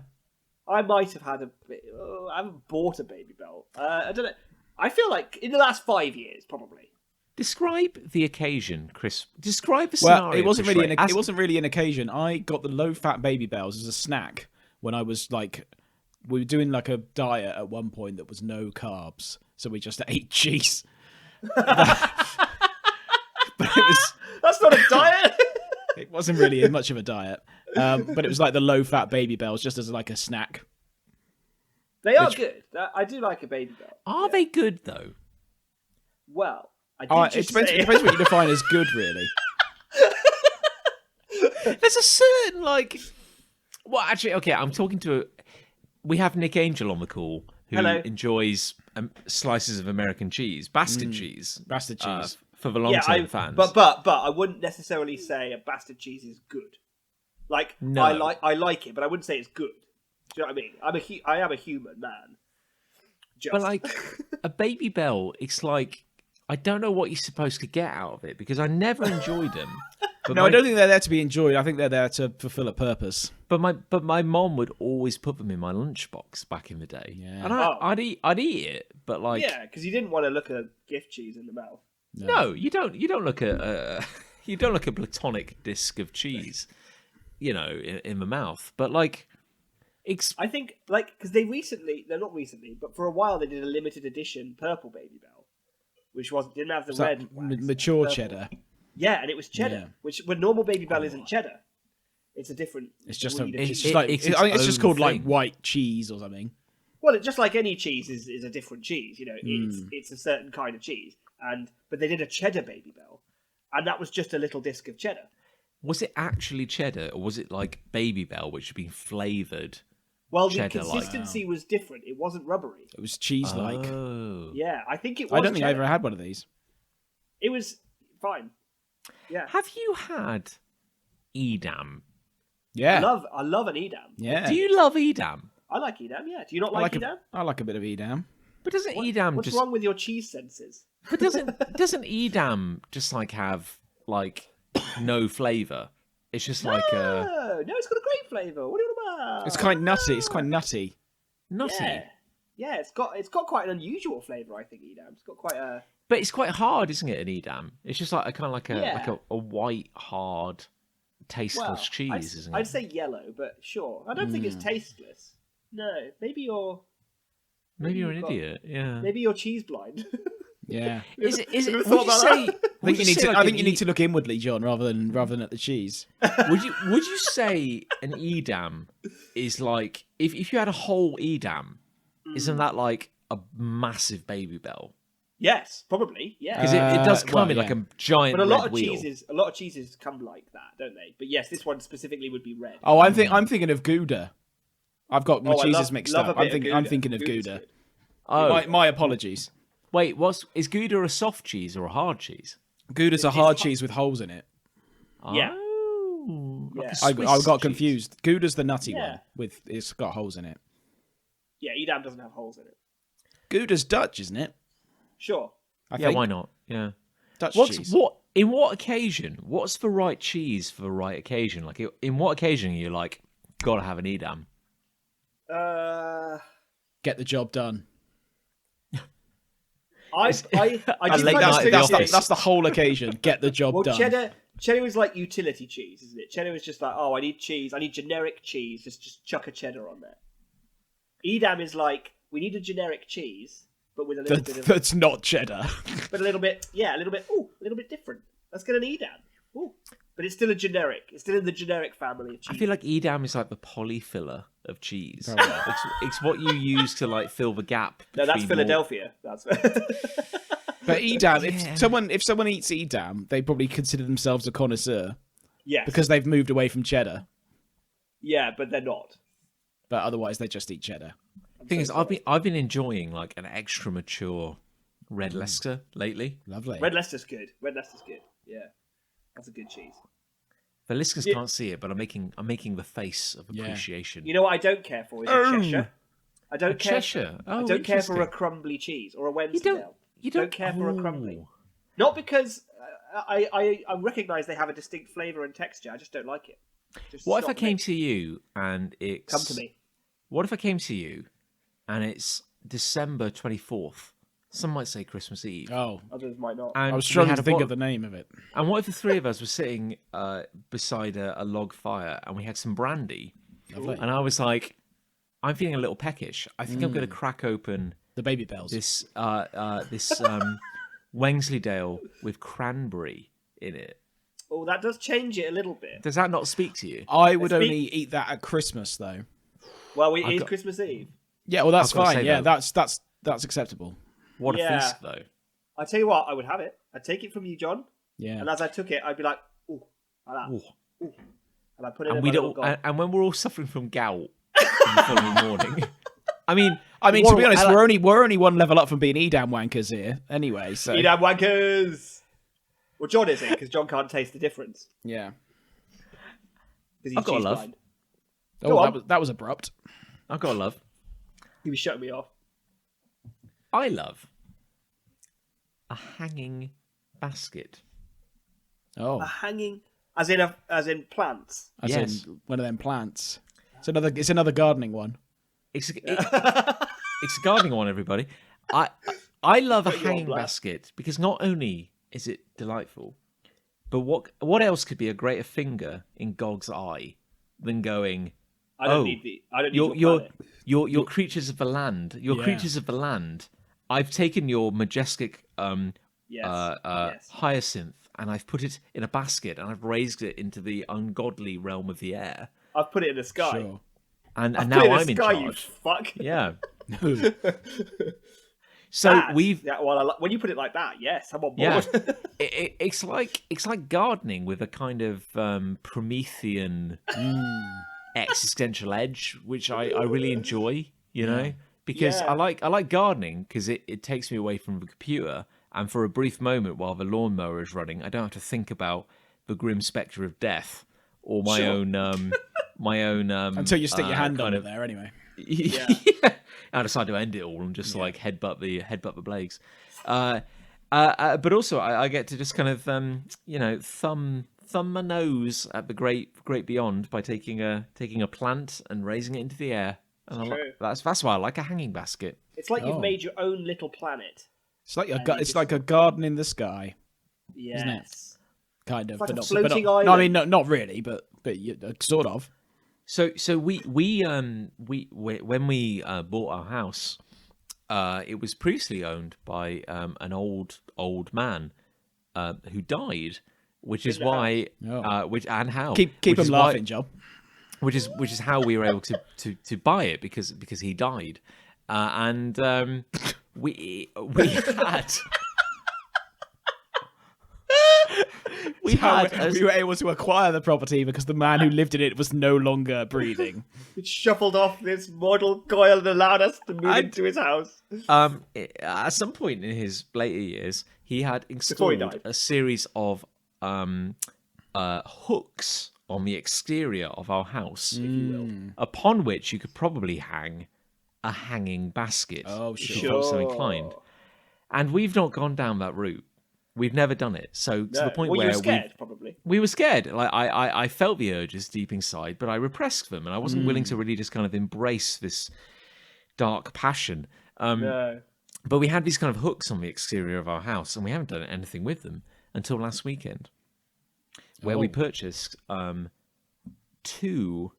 I might have had I haven't bought a baby bell. I don't know. I feel like in the last 5 years, probably. Describe the occasion, Chris. Describe the scenario. Well, it wasn't really an occasion. I got the low-fat baby bells as a snack when I was like, we were doing like a diet at one point that was no carbs, so we just ate cheese. But it was. That's not a diet. It wasn't really much of a diet, but it was like the low-fat baby bells, just as like a snack. They are good. I do like a baby bell. Are they good though? Well, it depends what you define as good, really. There's a certain like. Well, actually, okay. I'm talking to. We have Nick Angel on the call who enjoys slices of American cheese, bastard cheese, for the long-term fans. But I wouldn't necessarily say a bastard cheese is good. Like No. I like it, but I wouldn't say it's good. Do you know what I mean? I am a human man. But like a baby bell, it's like I don't know what you're supposed to get out of it because I never enjoyed them. But I don't think they're there to be enjoyed. I think they're there to fulfill a purpose. But my mom would always put them in my lunchbox back in the day. Yeah. And I'd eat it, but like because you didn't want to look at gift cheese in the mouth. No, you don't look at you don't look at a platonic disc of cheese, in the mouth. But like, I think because they're not recently, but for a while they did a limited edition purple baby bell, which didn't have the red mature purple. cheddar. Yeah, and it was cheddar, which when normal baby bell isn't cheddar. It's a different. It's just I think its it's just called thing. like white cheese or something. Well, just like any cheese is a different cheese. Hmm. It's a certain kind of cheese, but they did a cheddar baby bell, and that was just a little disc of cheddar. Was it actually cheddar, or was it like Baby Bell, which had been flavoured? Well, the consistency was different. It wasn't rubbery. It was cheese-like. Oh. Yeah, I think it was. I don't think I cheddar. ever had one of these. It was fine. Yeah. Have you had Edam? Yeah. I love an Edam. Yeah. Do you love Edam? I like Edam. Yeah. Do you not like Edam? I like a bit of Edam. But doesn't Edam What's just? wrong with your cheese senses? But doesn't Edam just like have like no flavour? It's just like No, it's got a great flavour. What are you on about? It's quite nutty. It's quite nutty. nutty. Yeah, it's got quite an unusual flavour. I think Edam. It's got quite a. But it's quite hard, isn't it? An Edam. It's just like a kind of like a white hard, tasteless cheese, isn't it? I'd say yellow, but sure. I don't think it's tasteless. No, maybe you're an idiot. Yeah. Maybe you're cheese blind. Yeah. Is it? Never Would thought you about say? that. I think you need to look inwardly, John, rather than at the cheese. Would you say an Edam is like if you had a whole Edam, isn't that like a massive Baby Bell? Yes, probably. Yeah. Because it does come in like a giant But a lot red of wheel. cheeses come like that, don't they? But yes, this one specifically would be red. Oh, I'm thinking of Gouda. I've got my cheeses mixed love up. a bit of I'm Gouda. thinking of Gouda's Gouda. good. Oh, My apologies. wait, is Gouda a soft cheese or a hard cheese? Gouda's a hard cheese with holes in it. Yeah. Oh, like Yeah. a I Swiss got cheese. confused. Gouda's the nutty Yeah. one it's got holes in it. Yeah, Edam doesn't have holes in it. Gouda's Dutch, isn't it? Sure. I Yeah, think. why not? Yeah. Dutch cheese. In what occasion? What's the right cheese for the right occasion? Like, in what occasion are you like, gotta have an Edam? Get the job done. I do late kind night of at the think office. That's the whole occasion. Get the job well, done. cheddar is like utility cheese, isn't it? Cheddar is just like, I need cheese. I need generic cheese. Just chuck a cheddar on there. Edam is like, we need a generic cheese, but with a little bit of, That's not cheddar. but a little bit different. Let's get an Edam. Ooh, but it's still a generic. It's still in the generic family of cheese. I feel like Edam is like the polyfiller of cheese. Probably. It's what you use to like fill the gap. No, that's between Philadelphia. That's But Edam, Yeah. if someone eats Edam, they probably consider themselves a connoisseur yes. because they've moved away from cheddar. Yeah, but they're not. But otherwise, they just eat cheddar. The thing is, I've been enjoying like an extra mature red Leicester lately. Lovely. Red Leicester's good. Yeah, that's a good cheese. The listeners can't see it, but I'm making the face of Yeah. appreciation. You know what I don't care for is a Cheshire. I don't A care. Cheshire? I Oh, don't care for a interesting. crumbly cheese or a You Wensleydale. don't care for a crumbly. Oh. Not because I recognise they have a distinct flavour and texture. I just don't like it. What if I came to you and it's Come to me. What if I came to you and it's December 24th? Some might say Christmas Eve. Oh, Others might not. And I was we struggling had to a think bottle- of the name of it. And what if the three of us were sitting beside a log fire and we had some brandy? Lovely. And I was like, I'm feeling a little peckish. I think I'm going to crack open The baby bells. this Wensleydale with cranberry in it. Oh, that does change it a little bit. Does that not speak to you? I would Let's only eat that at Christmas, though. Well, it I've is got- Christmas Eve. Yeah, well, that's I've gotta fine. say, Yeah, though- that's acceptable. What a Yeah. feast, though. I tell you what, I would have it. I'd take it from you, John, Yeah. and as I took it, I'd be like, ooh, like that. Ooh. Ooh. And I put it And in we my little don't. gob. And when we're all suffering from gout in the following morning, I mean, To be honest, I like- we're only one level up from being Edam wankers here, anyway. So You damn wankers! Well, John isn't, because John can't taste the difference. yeah. Because he's I've got a cheese love. blind. Oh, Go on. that was abrupt. I've got to love. He was shutting me off. I love a hanging basket. Oh, A hanging, as in plants. as Yes. in one of them plants. It's another gardening one. It's a gardening one, everybody. I love a Put you on hanging blast. basket because not only is it delightful, but what else could be a greater finger in Gog's eye than going? I don't Oh, need your planet. You're creatures of the land. You're Yeah. creatures of the land. I've taken your majestic Yes. Yes. hyacinth and I've put it in a basket and I've raised it into the ungodly realm of the air. I've put it in the sky. Sure. And I've now put it I'm in in the sky, you charge. fuck. Yeah. No. So That- we've Yeah, well, when you put it like that, yes, I'm on yeah. board. It's like gardening with a kind of Promethean existential edge, which I really enjoy. You know, because Yeah. I like gardening because it takes me away from the computer, and for a brief moment while the lawnmower is running, I don't have to think about the grim spectre of death or my Sure. own Until you stick your hand on kind it of there, anyway. yeah. I decide to end it all and just like headbutt the blades. But also I get to just kind of thumb my nose at the great beyond by taking a plant and raising it into the air. And True. that's why I like a hanging basket. It's like Oh. you've made your own little planet. It's like And you it's just- like a garden in the sky, Yes. kind of. like but a not, floating but not, no, I island. mean, not really, but sort of. So we when we bought our house, it was previously owned by an old man who died, which is the why Oh. which and how Keep which them is why- laughing, Joe. which is how we were able to buy it because he died, and we had we had a- We were able to acquire the property because the man who lived in it was no longer breathing. It shuffled off this mortal coil and allowed us to move And- into his house. at some point in his later years, he had Before he installed died. a series of hooks on the exterior of our house, upon which you could probably hang a hanging basket. Oh, if sure. you felt so inclined. And we've not gone down that route. We've never done it. So to No. the point well, where you were scared, probably. we were scared. Like I felt the urges deep inside, but I repressed them, and I wasn't willing to really just kind of embrace this dark passion. No. But we had these kind of hooks on the exterior of our house, and we haven't done anything with them until last weekend, where we Oh. purchased 2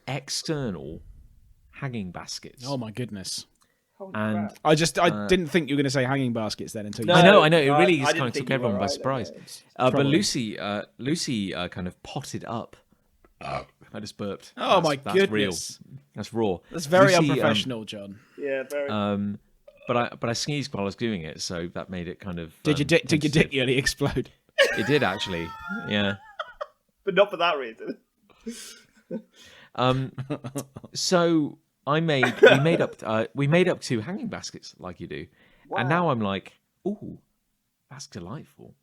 external hanging baskets. Oh my goodness! Holy And crap. I didn't think you were going to say hanging baskets then until you No, said I know. It I- really I just didn't kind of think took you everyone were by either, surprise. yeah. But Lucy kind of potted up. I just burped. Oh, my That's real. goodness. That's raw. That's very Lucy, unprofessional, John. Yeah, very. But I sneezed while I was doing it, so that made it kind of. Did your dick tentative. nearly explode? It did actually. Yeah. But not for that reason. So we made up 2 hanging baskets like you do, and now I'm like, ooh, that's delightful.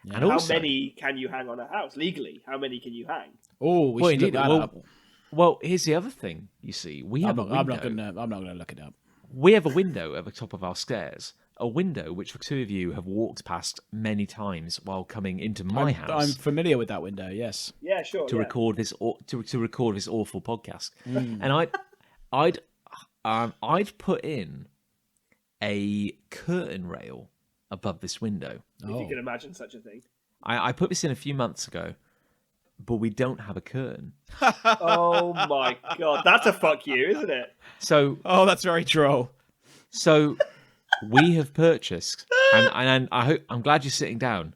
Yeah. And How also, many can you hang on a house legally? How many can you hang? Oh, we Well, should look indeed. that up. Well, here's the other thing. You see, I'm not gonna look it up. We have a window at the top of our stairs. A window which the 2 of you have walked past many times while coming into my I'm house familiar with that window. Yes. Yeah, sure. to yeah. record this to record this awful podcast. And I'd put in a curtain rail above this window. If you can imagine such a thing. I put this in a few months ago, but we don't have a curtain. Oh my god, that's a fuck you, isn't it? So Oh, that's very droll. So we have purchased, and I'm glad you're sitting down.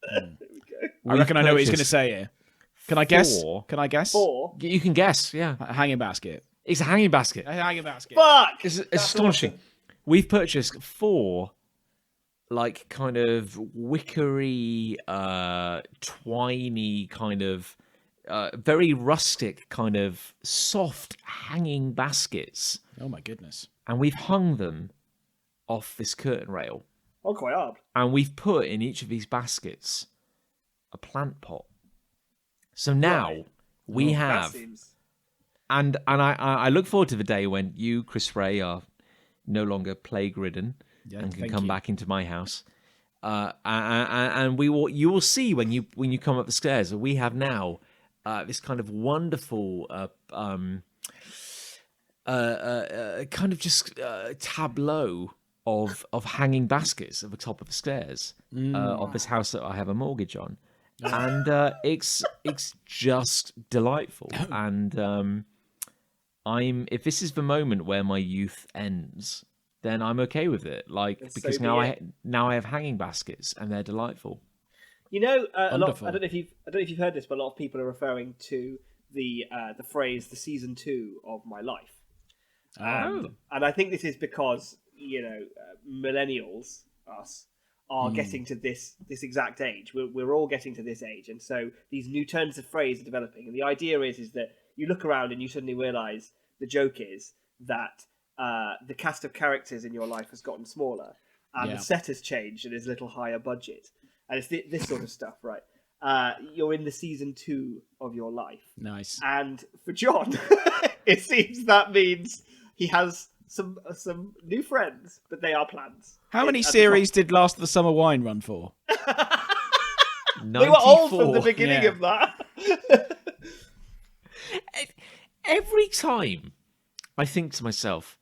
I reckon I know what he's going to say here. Can I guess? 4. Can I guess? 4. You can guess, yeah. A hanging basket. It's a hanging basket. A hanging basket. Fuck! It's astonishing. We've purchased 4, like, kind of wickery, twiny, kind of very rustic, kind of soft hanging baskets, Oh my goodness. and we've hung them off this curtain rail. Oh, quite hard. And we've put in each of these baskets a plant pot. So now Right. we That have, seems... and I look forward to the day when you, Chris Ray, are no longer plague ridden and can thank come you. back into my house. And you will see when you come up the stairs that we have now this kind of wonderful kind of just tableau of hanging baskets at the top of the stairs of this house that I have a mortgage on, and it's just delightful. And if this is the moment where my youth ends, then I'm okay with it. Like, And because so now be it. I have hanging baskets and they're delightful. You know, a lot. Wonderful. I don't know if you've heard this, but a lot of people are referring to the phrase "the season 2 of my life," and I think this is because millennials, us, are getting to this exact age. We're all getting to this age, and so these new turns of phrase are developing. And the idea is that you look around and you suddenly realise the joke is that the cast of characters in your life has gotten smaller, and Yeah. the set has changed and is a little higher budget. And it's this sort of stuff, right? You're in the season 2 of your life. Nice. And for John, it seems that means he has some new friends, but they are plans. How many At the series did Last of the Summer Wine run for? They were old from the 94. beginning Yeah. of that. Every time I think to myself,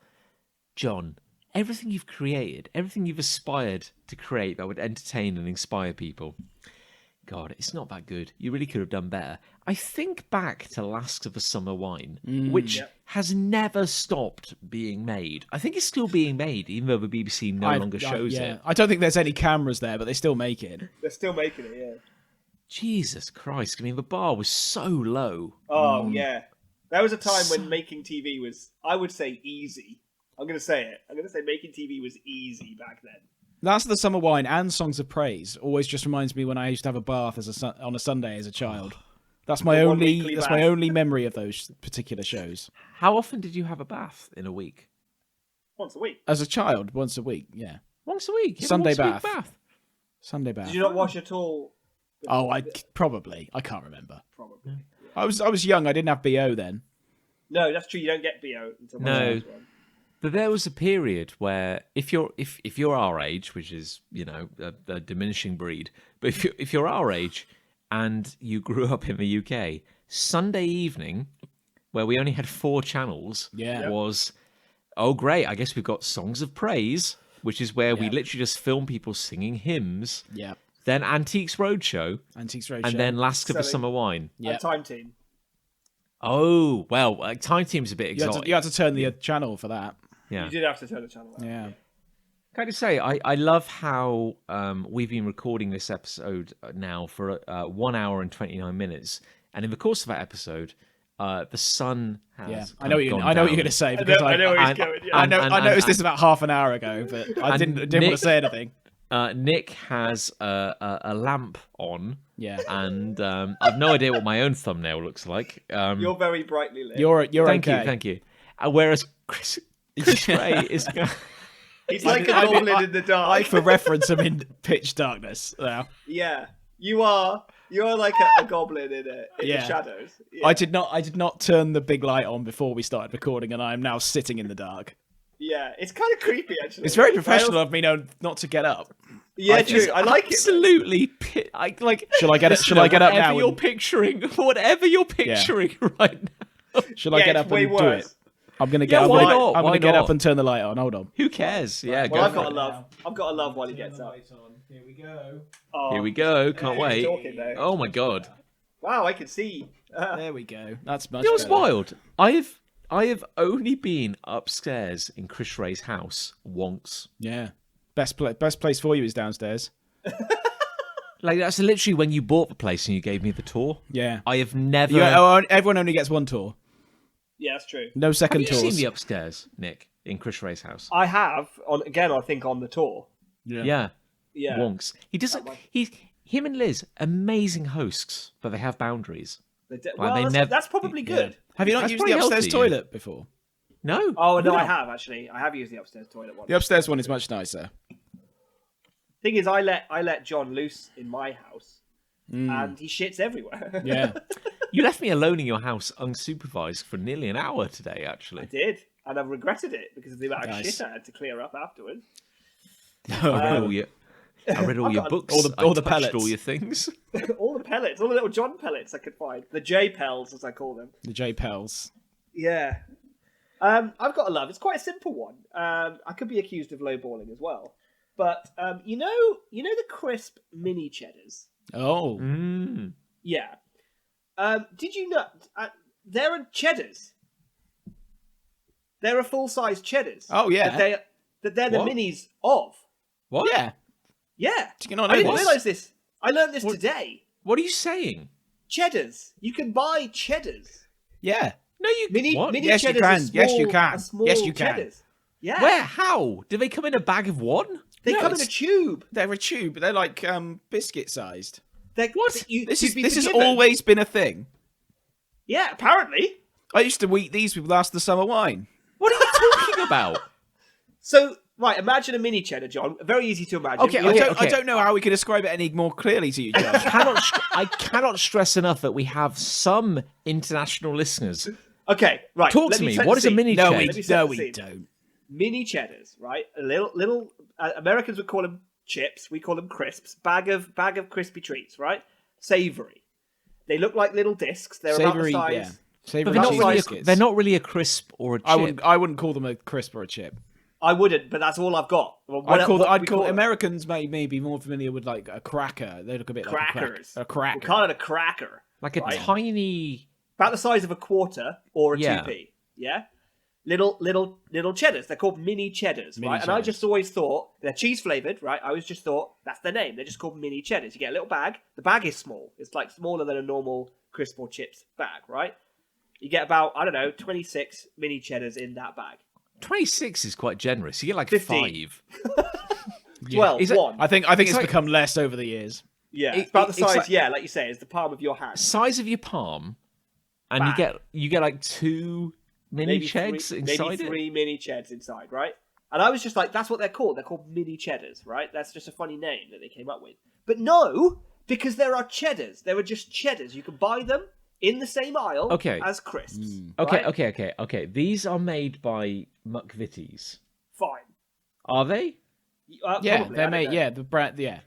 John, everything you've created, everything you've aspired to create that would entertain and inspire people, God, it's not that good. You really could have done better. I think back to Last of the Summer Wine, which has never stopped being made. I think it's still being made, even though the BBC no longer shows it. I don't think there's any cameras there, but they still make it. They're still making it, yeah. Jesus Christ. I mean, the bar was so low. Oh, yeah. There was a time when making TV was, I would say, easy. I'm going to say it. I'm going to say making TV was easy back then. Last of the Summer Wine and Songs of Praise always just reminds me when I used to have a bath on a Sunday as a child. That's my The one weekly my bath. only memory of those particular shows. How often did you have a bath in a week? Once a week. As a child, once a week, yeah. Once a week. You had a Sunday once-a-week bath. Sunday bath. Did you not wash at all? Oh, I can't remember. Probably. I was young. I didn't have BO then. No, that's true. You don't get BO until No. the next one. But there was a period where if you're our age, which is a diminishing breed, but if you're our age and you grew up in the UK, Sunday evening, where we only had 4 channels, Yeah. was great. I guess we've got Songs of Praise, which is where we literally just film people singing hymns. Yeah. Then Antiques Roadshow, Antiques Roadshow. and then Last of the Selling. Summer Wine. Yeah. And Time Team. Oh well, Time Team's a bit you exotic. had to turn the channel for that. Yeah. You did have to turn the channel out. Yeah. Can I just say, I love how we've been recording this episode now for 1 hour and 29 minutes, and in the course of that episode, the sun has. Yeah, kind I know of what gone you're going down. to say because I know where he's going. Yeah. I noticed and- this about half an hour ago, but I didn't want Nick- to say anything. Nick has a lamp on, Yeah, and I've no idea what my own thumbnail looks like. You're very brightly lit. you're Thank okay. you, thank you. Whereas Chris Ray is. He's like a I mean, goblin in the dark. I, for reference, I'm in pitch darkness now. Yeah, you are. You're like a goblin in the Yeah. shadows. Yeah. I did not turn the big light on before we started recording, and I am now sitting in the dark. Yeah, it's kind of creepy actually. It's very professional of me not to get up. Yeah, true. I like it. Absolutely, like. Shall I get it? Shall I get up now? Whatever you're picturing right now. Shall I Yeah, get it's up way and do worse. it? I'm gonna Yeah, get. why I'm gonna, not? I'm Why gonna get not? up and turn the light on. Hold on. Who cares? Yeah, Well, go I've for got it. to love. I've got to love while he gets up. Here we go. Oh, Here we go. Can't who's wait. talking there? Oh my god. Wow, I can see. There we go. That's much. You know what's better. wild? I have only been upstairs in Chris Ray's house once. Yeah. Best place for you is downstairs. Like that's literally when you bought the place and you gave me the tour. Yeah. I have never. Everyone only gets one tour. Yeah, that's true. No Have second you tours. seen the upstairs, Nick, in Chris Ray's house? I have I think on the tour. Yeah. Yeah. Wonks. He doesn't. Him and Liz, amazing hosts, but they have boundaries. Well, they that's, never- that's probably good. Have you not That's used the pretty upstairs healthy, toilet before? No. Oh no, I No. have actually. I have used the upstairs toilet once. The upstairs one is much nicer. Thing is, I let John loose in my house, and he shits everywhere. Yeah. You left me alone in your house unsupervised for nearly an hour today, I actually. did, and I've regretted it because of the amount of Nice. shit I had to clear up afterwards. I read all your, I've your got books. all the I touched pellets. all your things. All the pellets, all the little John pellets I could find, the J pels as I call them. The J Pels. Yeah. I've got a love. It's quite a simple one. I could be accused of lowballing as well, but you know the crisp mini cheddars. Oh. Mm. Yeah. Did you know there are cheddars? There are full-size cheddars. Oh, yeah. That they're the What? minis of. What? Yeah. Yeah. Did you not I know didn't this? realise this. I learned this today. What are you saying? Cheddars. You can buy cheddars. Yeah. No, you. Mini what? cheddars. Yes, you are can. small, Yes, you can. are small Yes, you can. cheddars. Yeah. Where? How? Do they come in a bag of one? They No, come in a it's- tube. They're a tube. They're like biscuit sized. What? This you'd be has forgiven. always been a thing. Yeah, apparently. I used to eat these with last the summer wine. What are you talking about? So, right, imagine a mini cheddar, John. Very easy to imagine. Okay, You- I don't know how we can describe it any more clearly to you, John. I cannot stress enough that we have some international listeners. Okay, right. Talk let to me. set What the is a scene. mini no, cheddar? we, Let me set no, the we scene. don't. Mini cheddars, right? A little. Americans would call them chips. We call them crisps. Bag of crispy treats, right? Savory. They look like little discs. They're Savory, about the yeah. size. Savory But they're not, cheese really biscuits. they're not really a crisp or a chip. I wouldn't call them a crisp or a chip. I wouldn't, but that's all I've got. Well, what- I'd call what we them? Americans may be more familiar with like a cracker. They look a bit Crackers. like a cracker. We call it a cracker. like a Right. tiny. About the size of a quarter or a Yeah. 2p. Yeah? Little cheddars. They're called mini cheddars, Mini right? And I cheddars. just always thought they're cheese flavored, right? I always just thought that's their name. They're just called mini cheddars. You get a little bag. The bag is small. It's like smaller than a normal crisp or chips bag, right? You get about 26 mini cheddars in that bag. 26 is quite generous. You get like 15. 5. Well, Is it- one. I think it's like- become less over the years. Yeah, It- it's about the it's size. like- Yeah, like you say, it's the palm of your hand. Size of your palm, and Bag. you get like 2 mini Maybe chegs three, inside maybe it. 3 mini cheds inside, right? And I was just like, that's what they're called. They're called mini cheddars, right? That's just a funny name that they came up with. But no, because there are cheddars. There are just cheddars. You can buy them in the same aisle Okay. as crisps. Okay, right? okay. These are made by McVitie's. Fine. Are they? Yeah, Probably, they're I don't made. know. Yeah, the brand. Yeah,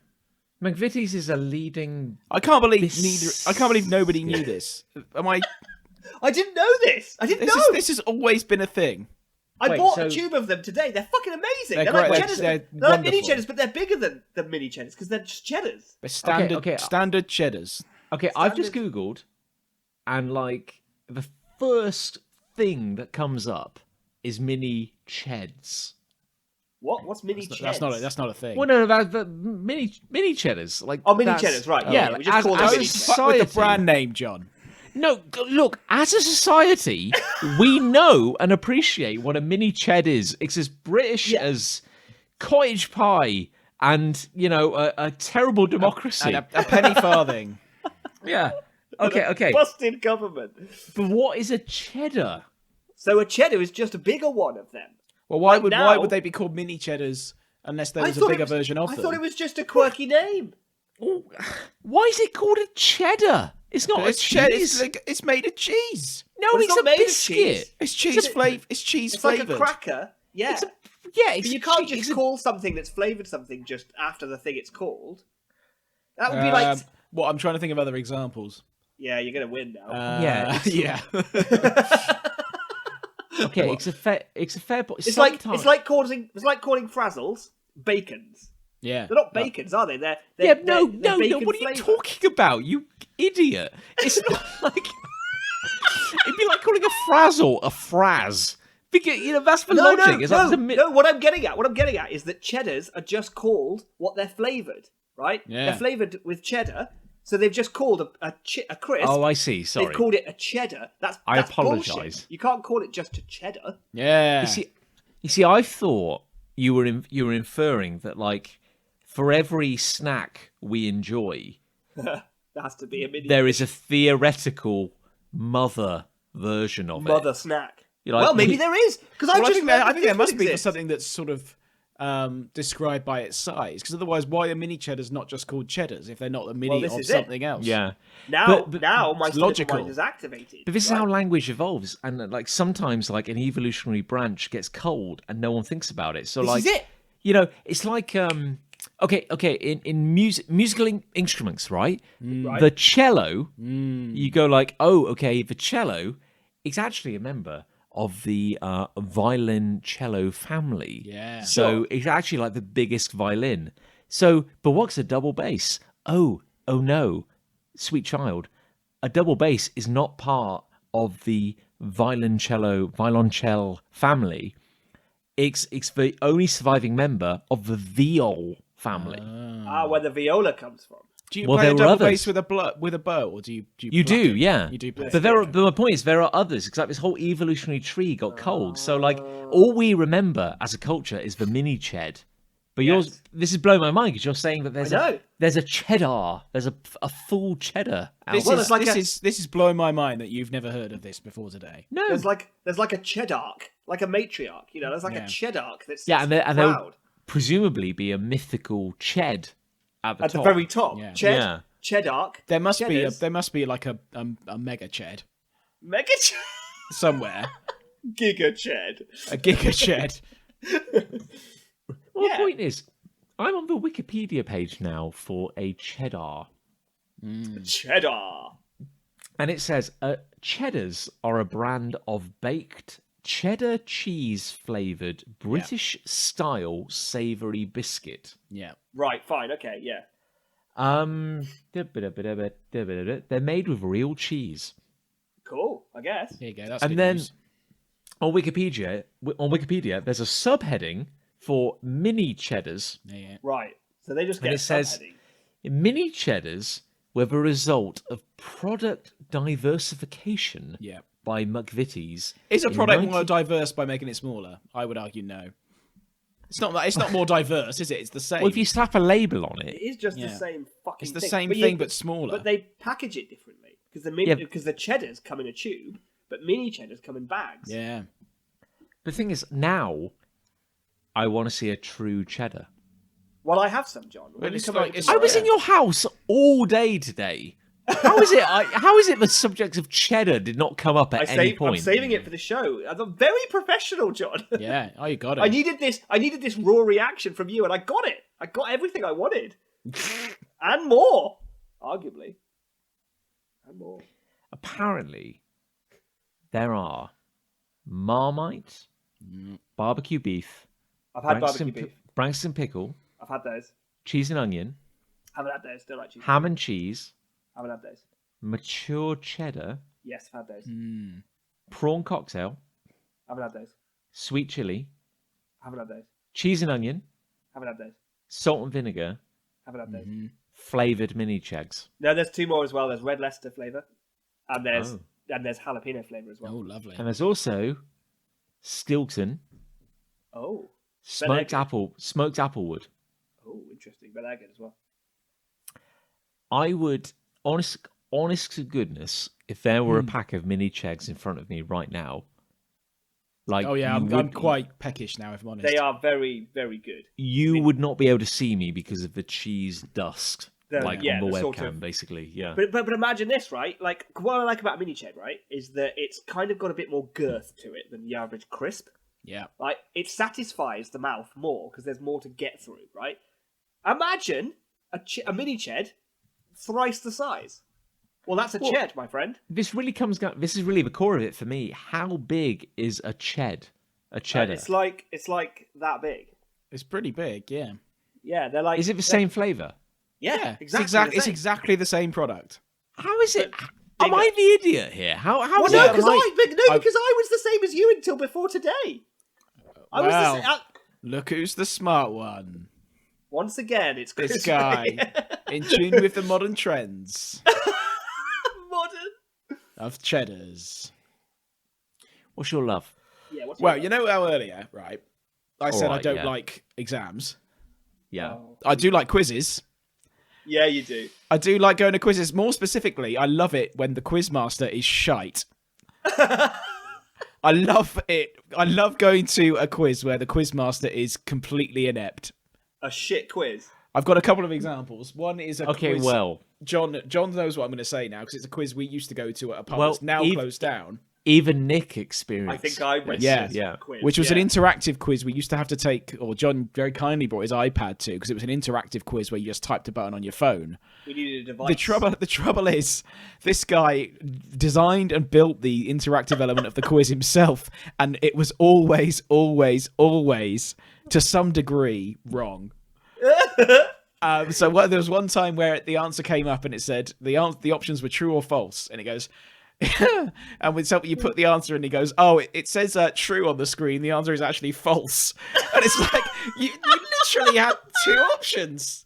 McVitie's is a leading. I can't believe This- I can't believe nobody knew this. Am I? I didn't know this. I didn't know. This has always been a thing. I Wait, bought so- a tube of them today. They're fucking amazing. They're They're like great. cheddars. They're They're like mini wonderful. cheddars, but they're bigger than the mini cheddars because they're just cheddars. They're standard okay. standard cheddars. Okay, I've just Standard. googled, and like the first thing that comes up is mini cheds. What? What's mini cheds? That's not a thing. Well, no, the mini cheddars. Like mini that's- cheddars, right? Yeah, we just call them as a mini. Fuck with the society. brand name, John. No, look, as a society, we know and appreciate what a mini ched is. It's as British as cottage pie and, a terrible democracy. And a penny farthing. Yeah. Okay. Busted government. But what is a cheddar? So a cheddar is just a bigger one of them. Well, why now- would they be called mini cheddars unless there I was a thought bigger it was- version of I them? thought it was just a quirky name. Oh, why is it called a cheddar? It's not a cheese. It's made of cheese. No, But it's it's not a made of biscuit. cheese. It's cheese flavored. It's cheese It's like flavored. a cracker. Yeah. It's But you can't cheese. just call something that's flavoured something just after the thing it's called. That would be like... Well, I'm trying to think of other examples. Yeah, you're going to win now. Yeah, yeah. Okay, it's a fair point. It's like calling frazzles bacons. Yeah. They're not bacons, are they? They're no. bacon What are you flavoured. talking about? You idiot! It's not like it'd be like calling a frazzle a fraz. Because that's the logic. It's like No. What I'm getting at is that cheddars are just called what they're flavoured, right? Yeah. They're flavoured with cheddar, so they've just called a crisp. Oh, I see. Sorry. They've called it a cheddar. That's I bullshit. apologise. You can't call it just a cheddar. Yeah. You see, I thought you were inferring that like for every snack we enjoy, There has to be a mini there is a theoretical mother version of mother it. snack. You're like, Well, maybe there is because Well, I I think there this must one be for exists. something that's sort of described by its size. Because otherwise, why are mini cheddars not just called cheddars if they're not a mini this of is it. something else? Yeah. Now But my it's logical logical. mind is activated. But this is how language evolves, and like sometimes, like an evolutionary branch gets cold, and no one thinks about it. So, This like, is it. It's like in musical instruments, right? Right. The cello, you go like, oh, okay, the cello is actually a member of the violoncello family. Yeah. So it's actually like the biggest violin. So, but what's a double bass? Oh no, sweet child. A double bass is not part of the violoncelle family. It's the only surviving member of the viol family. Where the viola comes from. Do you Well, play a there were double others. bass with a bow, or do you? You pluck do, it? yeah. You do play. But but my point is, there are others. Because like this whole evolutionary tree got cold. So like, all we remember as a culture is the mini ched. But yours, this is blowing my mind because you're saying that there's a cheddar, there's a full cheddar. This Well, is it's like this is blowing my mind that you've never heard of this before today. No, There's like a cheddarch, like a matriarch. You know, there's like a cheddarch that's yeah, and there proud would presumably be a mythical ched at the at top. the very top. Yeah. Yeah. Cheddarch. There must cheddars. be like a mega ched Mega somewhere, Giga ched. a giga ched. Well, Yeah. the point is, I'm on the Wikipedia page now for a cheddar. Cheddar. And it says, cheddars are a brand of baked cheddar cheese flavoured British-style savoury biscuit. Yeah. Right, fine, okay, yeah. They're made with real cheese. Cool, I guess. There you go. That's And good then news. on Wikipedia, there's a subheading for mini cheddars. Yeah. Right. So they just And get it says, subheading. mini cheddars were the result of product diversification Yeah. by McVitie's. Is a in product 19 more diverse by making it smaller? I would argue no. It's not. It's not more diverse, is it? It's the same. Well, if you slap a label on It it, is just the Yeah. same fucking It's the thing. same But thing, but smaller. But they package it differently. Because Yeah. because the cheddars come in a tube, but mini cheddars come in bags. Yeah. the thing is, now I want to see a true cheddar. Well, I have some, John. When Well, you it's come like- over to it's my- I was in your house all day today. How is it? How is it the subject of cheddar did not come up at any I'm point? saving it for the show. I'm very professional, John. Yeah. Oh, you got it. I needed this raw reaction from you, and I got it. I got everything I wanted, and more, arguably, and more. Apparently, there are Marmite, barbecue beef, I've had barbecue beef. Branxton pickle, I've had those. cheese and onion, Haven't had those. Don't like cheese. ham and cheese, Haven't had those. mature cheddar, Yes, I've had those. prawn cocktail, Haven't had those. sweet chili, Haven't had those. cheese and onion, Haven't had those. salt and vinegar, Haven't had those. flavoured mini chegs. No, there's two more as well. There's red Leicester flavour, and there's Oh. jalapeno flavour as Oh, well. lovely. And there's also Stilton Oh, smoked they're applewood. oh, interesting. But they're good as well. I would, honest to goodness, if there were a pack of mini chegs in front of me right now, like, Oh yeah, you I'm would- quite peckish now, if I'm honest. They are very, very good. You would not be able to see me because of the cheese dust, The- like yeah, on the the webcam, sort of- basically. Yeah. But imagine this, right? Like, what I like about a mini ched, right, is that it's kind of got a bit more girth to it than the average crisp. Yeah. Like, it satisfies the mouth more because there's more to get through, right? Imagine a mini ched thrice the size. Well, that's a ched, my friend. This really comes down. This is really the core of it for me. How big is a ched? A cheddar. It's like that big. It's pretty big, yeah. Yeah, they're like. Is it the same flavour? Yeah, It's exactly. it's exactly the same product. How is it? Am I the idiot here? How Well, is no, it? because I- because I was the same as you until before today. I was the Wow. same. Look who's the smart one. Once again, it's This Chris guy. Ray. In tune with the modern trends Modern. of cheddars. What's your love? Yeah. What's Well, your- you know how earlier, right? I said I Alright, don't yeah. like exams. Yeah. Oh. I do like quizzes. Yeah, you do. I do like going to quizzes. More specifically, I love it when the quizmaster is shite. I love it. I love going to a quiz where the quizmaster is completely inept. A shit quiz. I've got a couple of examples. One is a Okay, quiz. well, John knows what I'm going to say now because it's a quiz we used to go to at a pub Well, that's now Eve- closed down. even Nick experienced. I think I went Yeah. to Yeah. a quiz. Which was yeah. an interactive quiz we used to have to take, or John very kindly brought his iPad to, because it was an interactive quiz where you just typed a button on your phone. We needed a device. The trouble is, this guy designed and built the interactive element of the quiz himself, and it was always, to some degree, wrong. So there was one time where the answer came up and it said the options were true or false, and it goes. And when you put the answer in, he goes, "Oh, it says true on the screen. The answer is actually false." And it's like you literally had two options.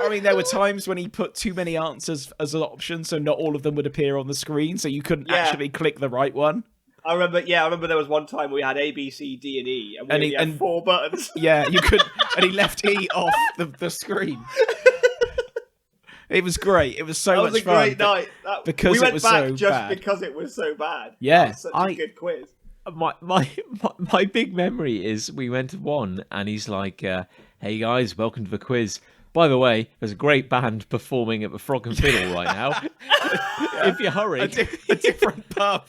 I mean, there were times when he put too many answers as an option, so not all of them would appear on the screen, so you couldn't Yeah. actually click the right one. I remember there was one time we had A, B, C, D, and E, and we only had 4 buttons. Yeah, you could, and he left E off the screen. It was great. It was so That much was a fun. great but- night. because we it went was back so just bad. because it was so bad. Yeah. That was such a good quiz. My big memory is we went to one and he's like, "Hey guys, welcome to the quiz. By the way, there's a great band performing at the Frog and Fiddle right now. If you hurry, a different pub.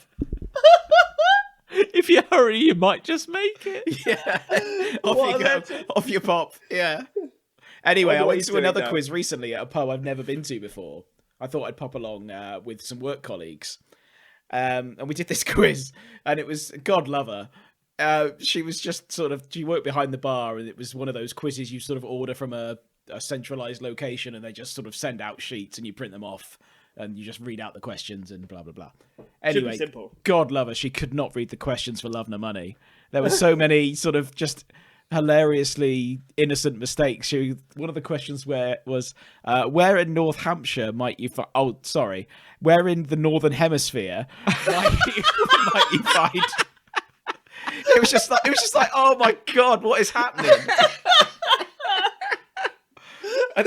if you hurry, you might just make it." Yeah. What Off a you go. legend. Off you pop. Yeah. Anyway, I Wonder what went he's to doing another now. quiz recently at a pub I've never been to before. I thought I'd pop along with some work colleagues. And we did this quiz, and it was, God love her. She was just she worked behind the bar, and it was one of those quizzes you sort of order from a centralized location, and they just sort of send out sheets and you print them off, and you just read out the questions and blah, blah, blah. Anyway, simple. God love her. She could not read the questions for love nor money. There were so many sort of just hilariously innocent mistakes. One of the questions was where in North Hampshire might you where in the Northern Hemisphere might you find it was just like oh my God, what is happening? and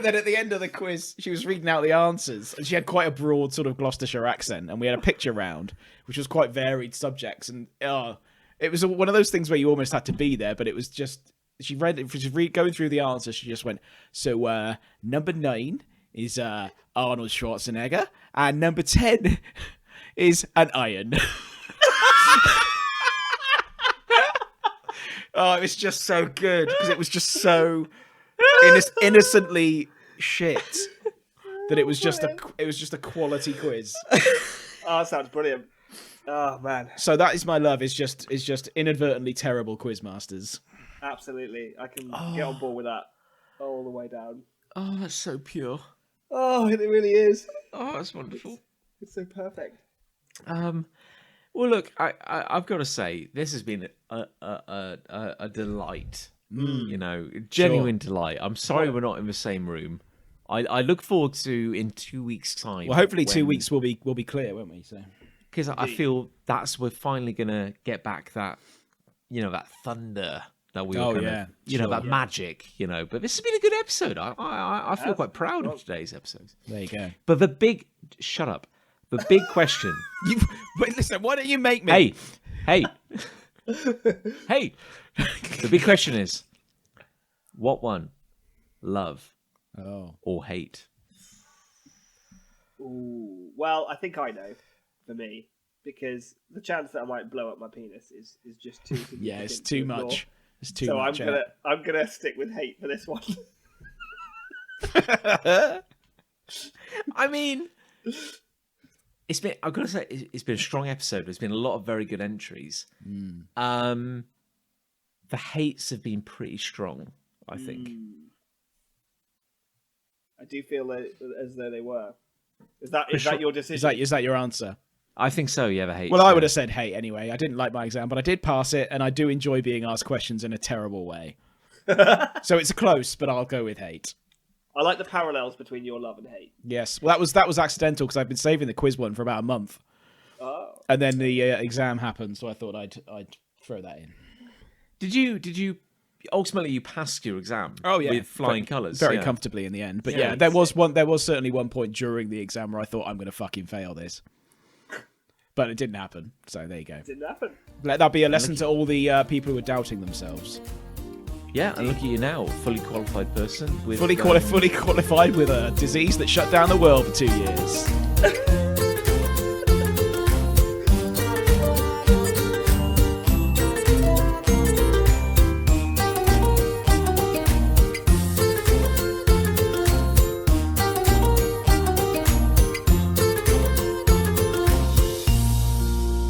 then at the end of the quiz she was reading out the answers, and she had quite a broad sort of Gloucestershire accent, and we had a picture round which was quite varied subjects, and it was one of those things where you almost had to be there, but it was just going through the answers. She just went, so number 9 is Arnold Schwarzenegger, and number 10 is an iron. Oh, it was just so good because it was just so innocently shit that it was just a quality quiz. Oh, that sounds brilliant. Oh man, So that is my love. Is just inadvertently terrible quizmasters. absolutely. I can get on board with that all the way down. Oh, that's so pure. Oh, it really is. Oh, that's wonderful. It's so perfect. Well, Well, look, I've got to say, this has been a delight. You know, genuine delight. I'm sorry we're not in the same room. I look forward to in 2 weeks' time. Well, hopefully 2 weeks will be clear, won't we? So because I feel we're finally gonna get back that, you know, that thunder that we were that magic, you know. But this has been a good episode. I feel quite proud of today's episode. There you go. But the big the big question. Wait, listen. Why don't you make me? Hey. The big question is, what won? Love or hate? Ooh, well, I think I know for me, because the chance that I might blow up my penis is just too significant. Yeah, it's too much. It's too much. So I'm gonna stick with hate for this one. I mean, I've got to say, it's been a strong episode. There's been a lot of very good entries. The hates have been pretty strong, I think. I do feel as though they were. Is that your decision? Is that your answer? I think so, yeah, the hate. Well, I would have said hate anyway. I didn't like my exam, but I did pass it, and I do enjoy being asked questions in a terrible way. So it's close, but I'll go with hate. I like the parallels between your love and hate. Yes. Well, that was accidental because I've been saving the quiz one for about a month. Oh. And then the exam happened, so I thought I'd throw that in. Did you ultimately you passed your exam? Oh yeah, with flying colours, very comfortably in the end. But yeah, there was certainly one point during the exam where I thought I'm going to fucking fail this, but it didn't happen. So there you go. It didn't happen. Let that be a lesson to all the people who are doubting themselves. Yeah, and look at you now, fully qualified person with fully qualified with a disease that shut down the world for 2 years.